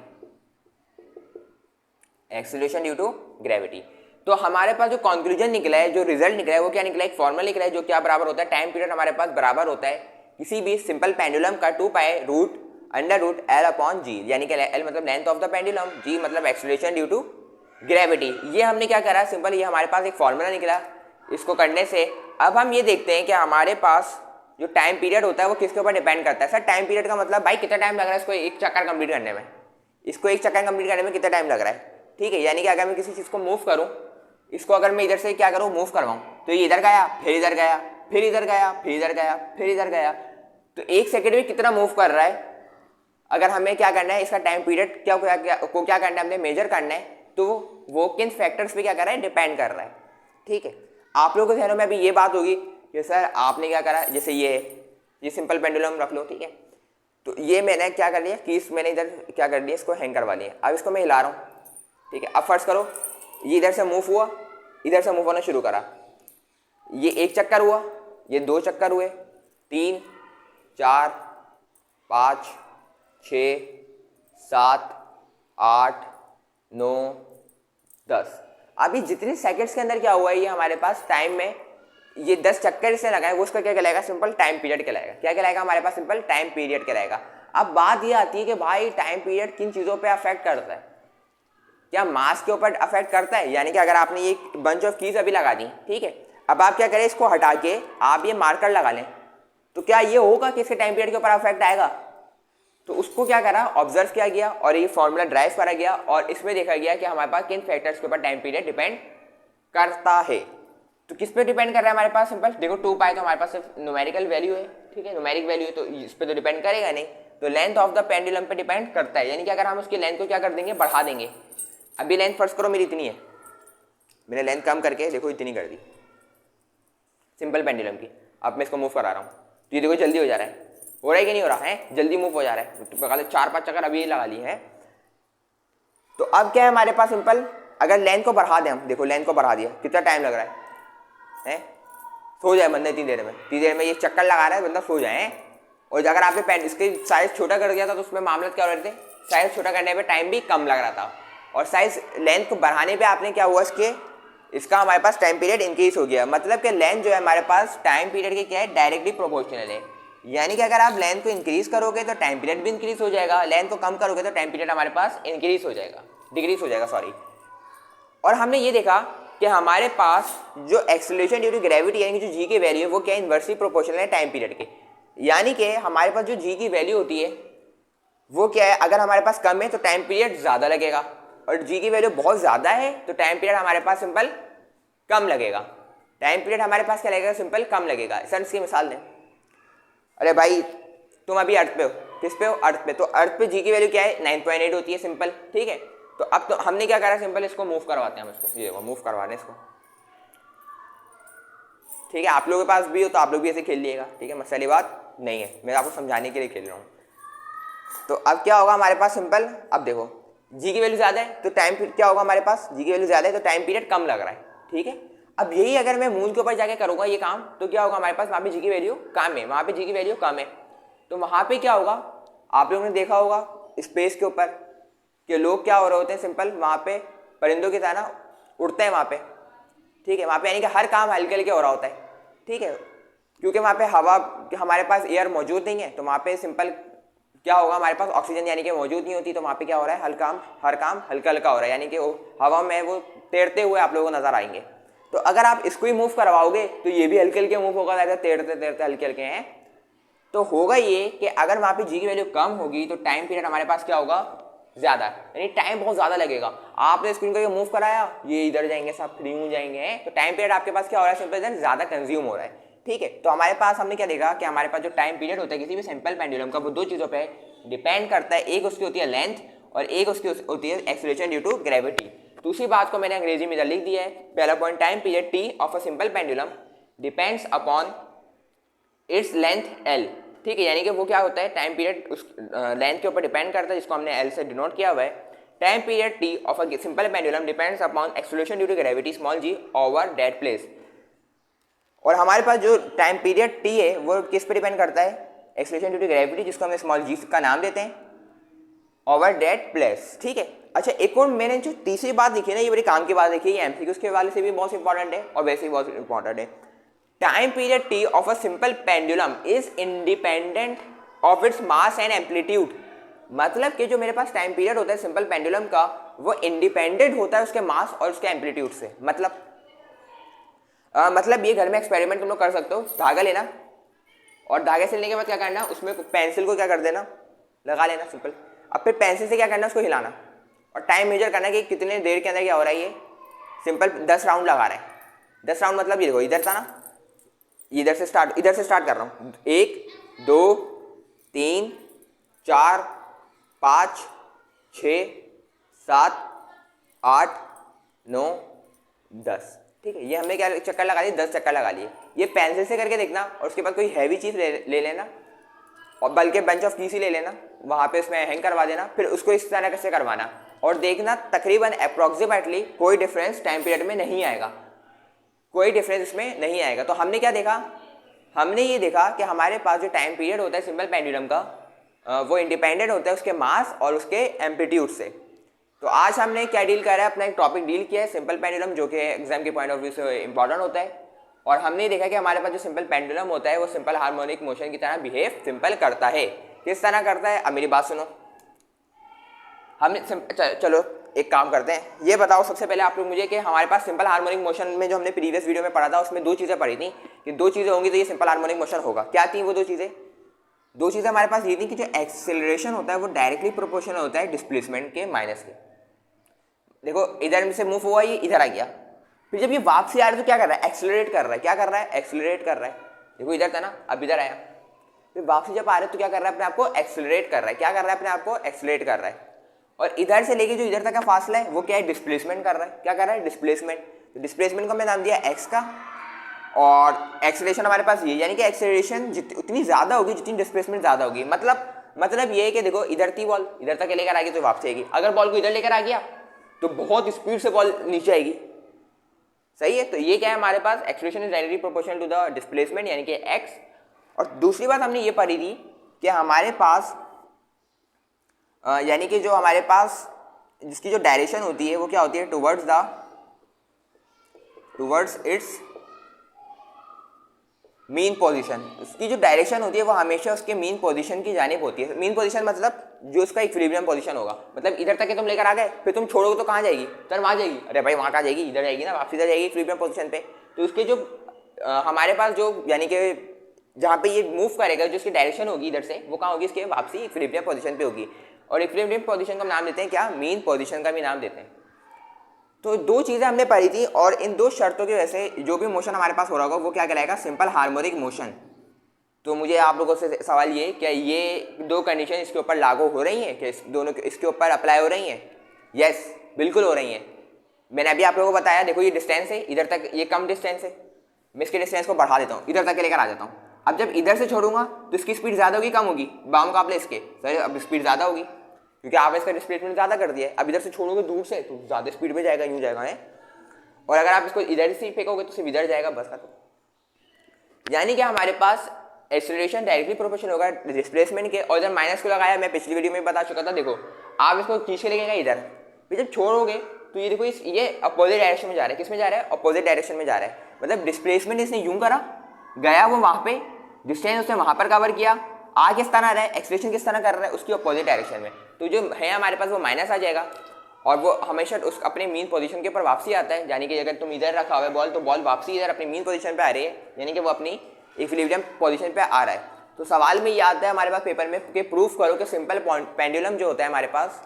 acceleration due to gravity. तो हमारे पास जो कंक्लूजन निकला है, जो रिजल्ट निकला है वो क्या निकला है, एक फॉर्मूला निकला है जो क्या बराबर होता है, टाइम पीरियड हमारे पास बराबर होता है किसी भी सिंपल पेंडुलम का 2 pi root under root L upon g, यानी कि एल मतलब length of the pendulum, g मतलब एक्सेलरेशन ड्यू टू ग्रेविटी। ये हमने क्या करा, सिंपल ये हमारे पास एक फॉर्मूला निकला। इसको करने से अब हम ये देखते हैं कि हमारे पास जो टाइम पीरियड होता है वो किसके ऊपर डिपेंड करता है। सर टाइम पीरियड का मतलब भाई कितना टाइम लग रहा है इसको एक चक्कर कंप्लीट करने में, इसको एक चक्कर कंप्लीट करने में कितना टाइम लग रहा है, ठीक है। यानी कि अगर मैं किसी चीज़ को मूव करूँ, इसको अगर मैं इधर से क्या करूँ, मूव करवाऊँ, तो ये इधर गया, फिर इधर गया, फिर इधर गया, फिर इधर गया, फिर इधर गया, तो एक सेकेंड में कितना मूव कर रहा है। अगर हमें क्या करना है, इसका टाइम पीरियड क्या करना है, हमने मेजर करना है, तो वो किन फैक्टर्स पे क्या कर रहा है, डिपेंड कर रहा है, ठीक है। आप लोगों के ध्यान में अभी ये बात होगी कि सर आपने क्या करा, जैसे ये सिंपल पेंडुलम रख लो, ठीक है। तो ये मैंने क्या कर लिया कि मैंने इधर क्या कर दिया, इसको हैंग करवा लिया। अब इसको मैं हिला रहा हूँ, ठीक है। अब फर्स्ट करो ये इधर से मूव हुआ, इधर से मूव होना शुरू करा, ये एक चक्कर हुआ, ये 2 चक्कर हुए, 3 4 5 6 7 8 9 10। अभी जितने सेकंड्स के अंदर क्या हुआ है, ये हमारे पास टाइम में ये 10 चक्कर इसने लगाए वो उसका क्या कहलाएगा, सिंपल टाइम पीरियड कहलाएगा। क्या कहलाएगा हमारे पास, सिंपल टाइम पीरियड कहलाएगा। अब बात ये आती है कि भाई टाइम पीरियड किन चीज़ों पे अफेक्ट करता है, क्या मास के ऊपर अफेक्ट करता है। यानी कि अगर आपने ये बंच ऑफ कीज अभी लगा दी, ठीक है, अब आप क्या करें, इसको हटा के आप ये मार्कर लगा लें, तो क्या ये होगा कि इसके टाइम पीरियड के ऊपर अफेक्ट आएगा। तो उसको क्या करा, ऑब्जर्व किया गया और ये फॉर्मूला ड्राइव करा गया और इसमें देखा गया कि हमारे पास किन फैक्टर्स के ऊपर टाइम पीरियड डिपेंड करता है। तो किस पे डिपेंड कर रहा है हमारे पास, सिंपल देखो 2 पाई तो हमारे पास सिर्फ न्यूमेरिकल वैल्यू है, ठीक है, न्यूमेरिक वैल्यू है, तो इस पे तो डिपेंड करेगा नहीं। तो लेंथ ऑफ द पेंडुलम पे डिपेंड करता है, यानी कि अगर हम उसकी लेंथ को क्या कर देंगे, बढ़ा देंगे। अभी लेंथ फर्स्ट करो मेरी इतनी है, मैंने लेंथ कम करके देखो इतनी कर दी सिंपल पेंडुलम की। अब मैं इसको मूव करा रहा हूँ तो ये देखो जल्दी हो जा रहा है, हो रहा है कि नहीं हो रहा है, जल्दी मूव हो जा रहा है। 4-5 चक्कर अभी लगा ली है। तो अब क्या है हमारे पास, सिंपल अगर लेंथ को बढ़ा दें हम, देखो लेंथ को बढ़ा दिया, कितना टाइम लग रहा है, सो जाए बंदा इतनी देर में ये चक्कर लगा रहा है, बंदा सो जाए। और अगर आपने पेन इसके साइज छोटा कर दिया था तो उसमें मामला क्या हो रहे थे, साइज छोटा करने पे टाइम भी कम लग रहा था, और साइज लेंथ को बढ़ाने पे आपने क्या हुआ, इसका हमारे पास टाइम पीरियड इंक्रीज हो गया। मतलब कि लेंथ जो है हमारे पास टाइम पीरियड के क्या है, डायरेक्टली प्रोपोर्शनल है। यानी कि अगर आप लेंथ को इंक्रीज करोगे तो टाइम पीरियड भी इंक्रीज हो जाएगा, लेंथ को कम करोगे तो टाइम पीरियड हमारे पास इंक्रीज हो जाएगा, डिक्रीज हो जाएगा, सॉरी। और हमने ये देखा कि हमारे पास जो एक्सेलरेशन ड्यू टू ग्रेविटी यानी कि जो जी की वैल्यू है वो क्या इन्वर्सली प्रोपोर्शनल है टाइम पीरियड के। यानी कि हमारे पास जो जी की वैल्यू होती है वो क्या है, अगर हमारे पास कम है तो टाइम पीरियड ज़्यादा लगेगा, और जी की वैल्यू बहुत ज़्यादा है तो टाइम पीरियड हमारे पास सिंपल कम लगेगा। टाइम पीरियड हमारे पास क्या लगेगा, सिंपल कम लगेगा। सर इसकी मिसाल दें, अरे भाई तुम अभी अर्थ पे हो, किस पे हो, अर्थ पे, तो अर्थ पे जी की वैल्यू क्या है 9.8 होती है, सिंपल, ठीक है। तो अब तो हमने क्या करा, सिंपल इसको मूव करवाते हैं हम, इसको ये देखो मूव करवा रहे हैं इसको, ठीक है। आप लोगों के पास भी हो तो आप लोग भी ऐसे खेल लिएगा, ठीक है, मसले बात नहीं है, मैं आपको समझाने के लिए खेल रहा हूँ। तो अब क्या होगा हमारे पास, सिंपल अब देखो जी की वैल्यू ज़्यादा है तो टाइम क्या होगा हमारे पास, जी की वैल्यू ज़्यादा है तो टाइम पीरियड कम लग रहा है, ठीक है। अब यही अगर मैं मून के ऊपर जाके करूँगा ये काम तो क्या होगा हमारे पास, वहाँ पे जी की वैल्यू कम है, वहाँ पे जी की वैल्यू कम है, तो वहाँ पे क्या होगा, आप लोगों ने देखा होगा स्पेस के ऊपर कि लोग क्या हो रहे होते हैं, सिंपल वहाँ पे परिंदों की तरह उड़ते हैं वहाँ पे, ठीक है। वहाँ पे यानी कि हर काम हल्के हल्के हो रहा होता है, ठीक है, क्योंकि वहाँ पे हवा हमारे पास एयर मौजूद नहीं है, तो वहाँ पे सिंपल क्या होगा हमारे पास ऑक्सीजन यानी कि मौजूद नहीं होती, तो वहाँ पे क्या हो रहा है, हर काम हल्का हल्का हो रहा है, यानी कि हवा में वो तैरते हुए आप लोगों को नजर आएंगे। तो अगर आप इसको ही मूव करवाओगे तो ये भी हल्के हल्के मूव होगा, तैरते तैरते हल्के हल्के हैं। तो होगा ये कि अगर वहाँ पे जी की वैल्यू कम होगी तो टाइम पीरियड हमारे पास क्या होगा, ज़्यादा, यानी टाइम बहुत ज़्यादा लगेगा। आपने स्क्रीन को मूव कराया, ये इधर जाएंगे सब फ्री हो जाएंगे, तो टाइम पीरियड आपके पास क्या हो रहा है, सिंपल ज़्यादा कंज्यूम हो रहा है, ठीक है। तो हमारे पास हमने क्या देखा कि हमारे पास जो टाइम पीरियड होता है किसी भी सिंपल पेंडुलम का वो 2 चीज़ों पे डिपेंड करता है, एक उसकी होती है लेंथ और एक उसकी होती है एक्सेलरेशन ड्यू टू ग्रेविटी। दूसरी बात को मैंने अंग्रेजी में इधर लिख दिया है। पहला point, time period T of a simple pendulum depends upon its length L, ठीक है, यानी कि वो क्या होता है, टाइम पीरियड उस लेंथ के ऊपर डिपेंड करता है जिसको हमने एल से डिनोट किया हुआ है। Time period T of a simple pendulum depends upon acceleration due to gravity small g over that place. और हमारे पास जो टाइम पीरियड टी है वो किस पे डिपेंड करता है, एक्सेलरेशन ड्यू टू ग्रेविटी जिसको हमने स्मॉल जी का नाम देते हैं, ओवर दैट प्लेस, ठीक है। अच्छा एक और मैंने जो तीसरी बात देखी है ना, ये बड़ी काम की बात देखी है, ये एमसीक्यूज के वाले से भी बहुत इंपॉर्टेंट है और वैसे ही बहुत इंपॉर्टेंट है। Time period T of a simple pendulum is independent of its mass and amplitude. मतलब कि जो मेरे पास टाइम पीरियड होता है सिंपल पेंडुलम का वो इंडिपेंडेंट होता है उसके मास और उसके एम्पलीट्यूड से। मतलब ये घर में एक्सपेरिमेंट तुम लोग कर सकते हो, धागा लेना और धागे से लेने के बाद क्या करना, उसमें पेंसिल को क्या कर देना, लगा लेना सिंपल। अब फिर पेंसिल से क्या करना, उसको हिलाना और टाइम मेजर करना कि कितने देर के अंदर क्या हो रहा है। ये सिंपल 10 राउंड लगा रहे हैं। 10 राउंड मतलब ये देखो इधर था ना, इधर से स्टार्ट कर रहा हूँ, 1 2 3 4 5 6 7 8 9 10, ठीक है। ये हमने क्या चक्कर लगा लिए, 10 चक्कर लगा लिए। ये पेंसिल से करके देखना और उसके बाद कोई हैवी चीज़ ले लेना और बल्कि बंच ऑफ कीस ही ले लेना, वहाँ पे उसमें हैंग करवा देना, फिर उसको इस तरह से करवाना और देखना तकरीबन अप्रॉक्सीमेटली कोई डिफरेंस टाइम पीरियड में नहीं आएगा, कोई डिफरेंस इसमें नहीं आएगा। तो हमने क्या देखा, हमने ये देखा कि हमारे पास जो टाइम पीरियड होता है सिंपल पेंडुलम का वो इंडिपेंडेंट होता है उसके मास और उसके एम्पलीट्यूड से। तो आज हमने क्या डील करा है, अपना एक टॉपिक डील किया है सिंपल पेंडुलम, जो कि एग्जाम के पॉइंट ऑफ व्यू से इंपॉर्टेंट होता है। और हमने देखा कि हमारे पास जो सिंपल पेंडुलम होता है वो सिंपल हार्मोनिक मोशन की तरह बिहेव सिंपल करता है। किस तरह करता है, अब मेरी बात सुनो। हमने चलो एक काम करते हैं, ये बताओ सबसे पहले आप लोग मुझे कि हमारे पास सिंपल हार्मोनिक मोशन में जो हमने प्रीवियस वीडियो में पढ़ा था उसमें 2 चीज़ें पढ़ी थी कि 2 चीज़ें होंगी तो ये सिंपल हार्मोनिक मोशन होगा। क्या थी वो 2 चीज़ें? 2 चीज़ें हमारे पास ये थी कि जो एक्सेलरेशन होता है वो डायरेक्टली प्रोपोर्शनल होता है डिस्प्लेसमेंट के माइनस के। देखो इधर से मूव हुआ, ये इधर आ गया, फिर जब ये वापसी आ रहा है तो क्या कर रहा है, एक्सेलरेट कर रहा है। क्या कर रहा है, एक्सेलरेट कर रहा है। देखो इधर था ना, अब इधर आया, फिर वापसी जब आ रहा है तो क्या कर रहा है, अपने आप को एक्सेलरेट कर रहा है। क्या कर रहा है, अपने आप को एक्सेलरेट कर रहा है। और इधर से लेके जो इधर तक का फासला है वो क्या है, डिस्प्लेसमेंट कर रहा है। क्या कर रहा है, डिस्प्लेसमेंट। तो डिस्प्लेसमेंट को मैं नाम दिया एक्स का, और एक्सेलरेशन हमारे पास ये, यानी कि एक्सेलरेशन उतनी ज़्यादा होगी जितनी डिस्प्लेसमेंट ज़्यादा होगी। मतलब ये है कि देखो इधर थी बॉल, इधर तक लेकर आ गई तो वापसी आएगी। अगर बॉल को इधर लेकर आ गया तो बहुत स्पीड से बॉल नीचे आएगी। सही है, तो ये क्या है हमारे पास, acceleration is directly proportional to the displacement यानी कि एक्स। और दूसरी बात हमने ये पढ़ी थी कि हमारे पास यानी कि जो हमारे पास जिसकी जो डायरेक्शन होती है वो क्या होती है, टुवर्ड्स इट्स मीन पोजीशन। उसकी जो डायरेक्शन होती है वो हमेशा उसके मीन पोजीशन की जानिब होती है। मीन पोजीशन मतलब जो उसका इक्विलिब्रियम पोजीशन होगा। मतलब इधर तक के तुम लेकर आ गए, फिर तुम छोड़ोगे तो कहाँ जाएगी, तो वहाँ जाएगी। अरे भाई वहाँ कहाँ जाएगी, इधर जाएगी ना, वापसी इधर जाएगी इक्विलिब्रियम पोजीशन पे। तो उसके जो हमारे पास जो यानी कि जहाँ पे ये मूव करेगा जो उसकी डायरेक्शन होगी इधर से, वो कहाँ होगी, इसके वापसी इक्विलिब्रियम पोजीशन पे होगी। और इक्विलिब्रियम पोजीशन का नाम देते हैं क्या, मीन पोजीशन का भी नाम देते हैं। तो 2 चीज़ें हमने पढ़ी थी, और इन 2 शर्तों की वजह से जो भी मोशन हमारे पास हो रहा होगा वो क्या कहलाएगा, सिंपल हार्मोनिक मोशन। तो मुझे आप लोगों से सवाल ये, क्या ये 2 कंडीशन इसके ऊपर लागू हो रही हैं, कि दोनों इसके ऊपर अप्लाई हो रही हैं? यस, बिल्कुल हो रही हैं। मैंने अभी आप लोगों को बताया, देखो ये डिस्टेंस है, इधर तक ये कम डिस्टेंस है, मैं इसके डिस्टेंस को बढ़ा देता हूँ, इधर तक लेकर आ जाता हूँ। अब जब इधर से छोड़ूंगा तो इसकी स्पीड ज़्यादा होगी कम होगी, बाम का आपने इसके सर, अब स्पीड ज़्यादा होगी क्योंकि आपने इसका डिस्प्लेसमेंट ज़्यादा कर दिया है। अब इधर से छोड़ोगे दूर से तो ज़्यादा स्पीड में जाएगा, यूँ जाएगा है। और अगर आप इसको इधर से फेंकोगे तो सिर्फ इधर जाएगा, बस खत्म। यानी कि हमारे पास एक्सेलरेशन डायरेक्टली प्रोपोर्शनल होगा डिस्प्लेसमेंट के। और इधर माइनस को लगाया, मैं पिछली वीडियो में बता चुका था। देखो आप इसको खींच के लेके गए इधर, फिर जब छोड़ोगे तो ये देखो ये अपोजिट डायरेक्शन में जा रहा है। किस में जा रहा है, अपोजिट डायरेक्शन में जा रहा है। मतलब डिस्प्लेसमेंट इसने यूं करा, गया वो वहाँ पे, डिस्टेंस उसने वहाँ पर कवर किया, आ किस तरह रहा है, एक्सेलरेशन किस तरह कर रहा है, उसकी अपोजिट डायरेक्शन में। तो जो है हमारे पास वो माइनस आ जाएगा, और वो हमेशा उस अपने मीन पोजीशन के ऊपर वापसी आता है। यानी कि अगर तुम इधर रखा हुआ है बॉल, तो बॉल वापसी इधर अपनी मीन पोजीशन पे आ रही है, यानी कि वो अपनी इक्विलिब्रियम पोजीशन पे आ रहा है। तो सवाल में ये आता है हमारे पास पेपर में कि प्रूफ करो कि सिंपल पेंडुलम जो होता है हमारे पास,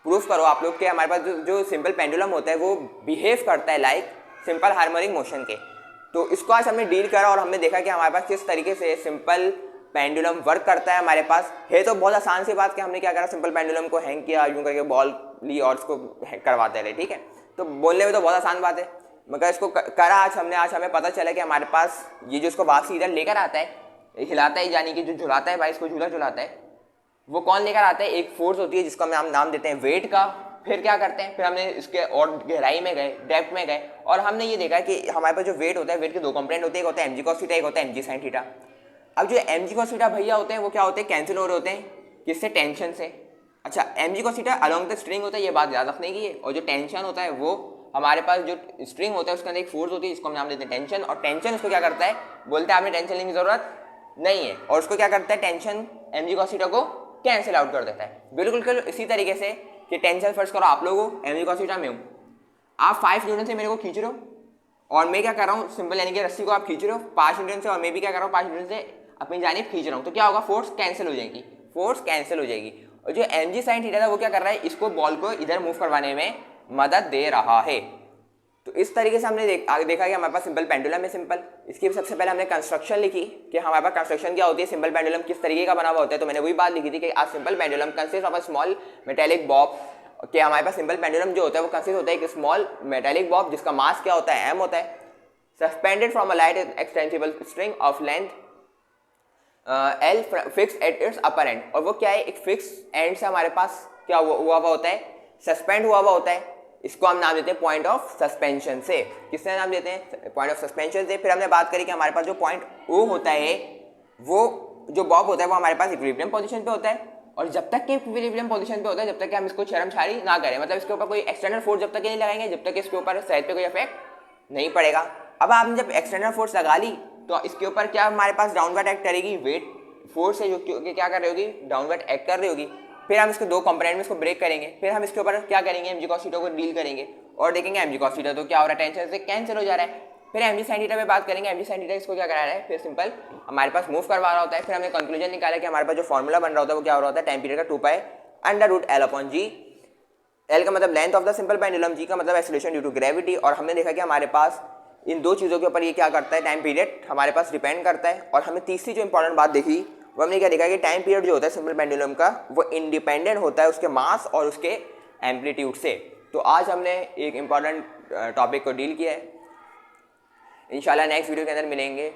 प्रूफ करो आप लोग कि हमारे पास जो सिंपल पेंडुलम होता है वो बिहेव करता है लाइक सिंपल हार्मोनिक मोशन के। तो इसको आज हमने डील करा और हमने देखा कि हमारे पास किस तरीके से सिंपल पेंडुलम वर्क करता है। हमारे पास है तो बहुत आसान सी बात कि हमने क्या करा, सिंपल पेंडुलम को हैंग किया, यूं करके बॉल ली और इसको करवाते रहे, ठीक है। तो बोलने में तो बहुत आसान बात है, मगर इसको करा आज हमें पता चला कि हमारे पास ये जो इसको वापसी इधर लेकर आता है, हिलाता है, यानी कि जो झुलाता है भाई, इसको झूला झुलाता है, वो कौन लेकर आता है, एक फोर्स होती है जिसको हम नाम देते हैं वेट का। फिर क्या करते हैं, फिर हमने इसके और गहराई में गए, डेप्थ में गए, और हमने ये देखा कि हमारे पास जो वेट होता है, वेट के 2 कंपोनेंट होते हैं, एक होता है mg cos थीटा, एक होता है mg sin थीटा। अब जो mg cos थीटा भैया होते हैं वो क्या होते हैं, कैंसिल हो रहे होते हैं, किससे, टेंशन से। अच्छा, mg cos theta along the string होता है, ये बात याद रखने की है। और जो टेंशन होता है वो हमारे पास जो स्ट्रिंग होता है उसके अंदर एक फोर्स होती है जिसको हम नाम देते हैं टेंशन। और टेंशन उसको क्या करता है, बोलते हैं आपने टेंशन लेने की जरूरत नहीं है, और उसको क्या करता है, टेंशन mg cos थीटा को कैंसिल आउट कर देता है। बिल्कुल इसी तरीके से कि टेंशन फर्स्ट करो आप लोगों, mg cos थीटा में हूँ, आप 5 न्यूटन से मेरे को खींच रहे हो, और मैं क्या कर रहा हूँ, सिंपल यानी कि रस्सी को आप खींच रहे हो 5 न्यूटन से, और मैं भी क्या कर रहा हूँ 5 न्यूटन से अपनी जानिब खींच रहा हूँ। तो क्या होगा, फोर्स कैंसिल हो जाएगी, फोर्स कैंसिल हो जाएगी। और जो mg sin थीटा था वो क्या कर रहा है, इसको बॉल को इधर मूव करवाने में मदद दे रहा है। तो इस तरीके से हमने देखा कि हमारे पास सिंपल पेंडुलम है। सिंपल, इसकी सबसे पहले हमने कंस्ट्रक्शन लिखी कि हमारे पास कंस्ट्रक्शन क्या होती है, सिंपल पेंडुलम किस तरीके का बना हुआ होता है। तो मैंने वही बात लिखी थी कि आज simple pendulum consist of a small metallic Bob, कि हमारे पास सिंपल पेंडुलम जो होता है वो कंसिस्ट होता है एक स्मॉल मेटेलिक बॉब जिसका मास क्या होता है, m होता है, suspended from a light extensible string of length L fix at its upper and. और वो क्या है, एक फिक्स एंड से हमारे पास क्या हुआ होता है, सस्पेंड हुआ होता है। इसको हम नाम देते हैं पॉइंट ऑफ सस्पेंशन से। किसने नाम देते हैं, पॉइंट ऑफ सस्पेंशन से। फिर हमने बात करी कि हमारे पास जो पॉइंट O होता है, वो जो बॉब होता है वो हमारे पास इक्विलिब्रियम पोजीशन पे होता है। और जब तक के इक्विलिब्रियम पोजीशन पे होता है, जब तक कि हम इसको शर्मसारी ना करें, मतलब इसके ऊपर कोई एक्सटर्नल फोर्स जब तक नहीं लगाएंगे, जब तक इसके ऊपर साइड पे कोई इफेक्ट नहीं पड़ेगा। अब आपने जब एक्सटर्नल फोर्स लगा ली तो इसके ऊपर क्या हमारे पास डाउनवर्ड एक्ट करेगी, वेट फोर्स है जो कि क्या कर रही होगी, डाउनवर्ड एक्ट कर रही होगी। फिर हम इसके दो कंपोनेंट में इसको ब्रेक करेंगे, फिर हम इसके ऊपर क्या करेंगे, एम जी कॉस थीटा को डील करेंगे और देखेंगे एम जी कॉस थीटा तो क्या हो रहा है, टेंशन से कैंसिल हो जा रहा है। फिर एम जी साइन थीटा पे बात करेंगे, एम जी साइन थीटा इसको क्या करा रहा है, फिर सिंपल हमारे पास मूव करवा रहा होता है। फिर हमने कंक्लूजन निकाला कि हमारे पास जो फॉर्मूला बन रहा होता है वो क्या हो रहा होता है, टाइम पीरियड का 2 pi under root L upon G. L का मतलब length of the simple pendulum, G का मतलब एक्सीलरेशन ड्यू टू ग्रेविटी। और हमने देखा कि हमारे पास इन दो चीज़ों के ऊपर ये क्या करता है, टाइम पीरियड हमारे पास डिपेंड करता है। और हमें तीसरी जो इंपॉर्टेंट बात देखी वो हमने क्या देखा कि टाइम पीरियड जो होता है सिंपल पेंडुलम का वो इंडिपेंडेंट होता है उसके मास और उसके एम्पलीट्यूड से। तो आज हमने एक इंपॉर्टेंट टॉपिक को डील किया है। इंशाल्लाह नेक्स्ट वीडियो के अंदर मिलेंगे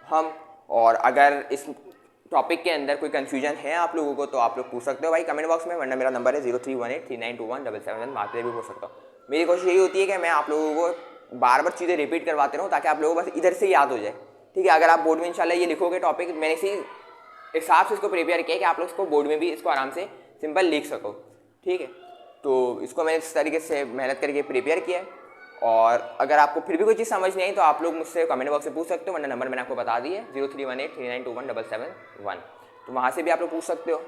हम। और अगर इस टॉपिक के अंदर कोई कन्फ्यूजन है आप लोगों को तो आप लोग पूछ सकते हो भाई कमेंट बॉक्स में, वरना मेरा नंबर है 0318392177, वहाँ पे भी पूछ सकता हूँ। मेरी कोशिश यही होती है कि मैं आप लोगों को बार बार चीज़ें रिपीट करवाते रहूँ ताकि आप लोगों को बस इधर से याद हो जाए। ठीक है, अगर आप बोर्ड में इंशाल्लाह ये लिखोगे टॉपिक, मैंने इसी हिसाब से इसको प्रिपेयर किया कि आप लोग इसको बोर्ड में भी इसको आराम से सिंपल लिख सको। ठीक है, तो इसको मैंने इस तरीके से मेहनत करके प्रिपेयर किया है। और अगर आपको फिर भी कोई चीज़ समझ नहीं आई तो आप लोग मुझसे कमेंट बॉक्स में पूछ सकते हो, वरना नंबर मैंने आपको बता दिया है 031839217771, तो वहाँ से भी आप लोग पूछ सकते हो।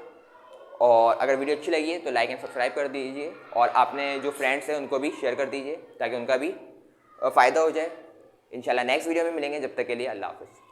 और अगर वीडियो अच्छी लगी है तो लाइक एंड सब्सक्राइब कर दीजिए और आपने जो फ्रेंड्स हैं उनको भी शेयर कर दीजिए ताकि उनका भी फ़ायदा हो जाए। इंशाल्लाह नेक्स्ट वीडियो में मिलेंगे, जब तक के लिए अल्लाह हाफ़िज़।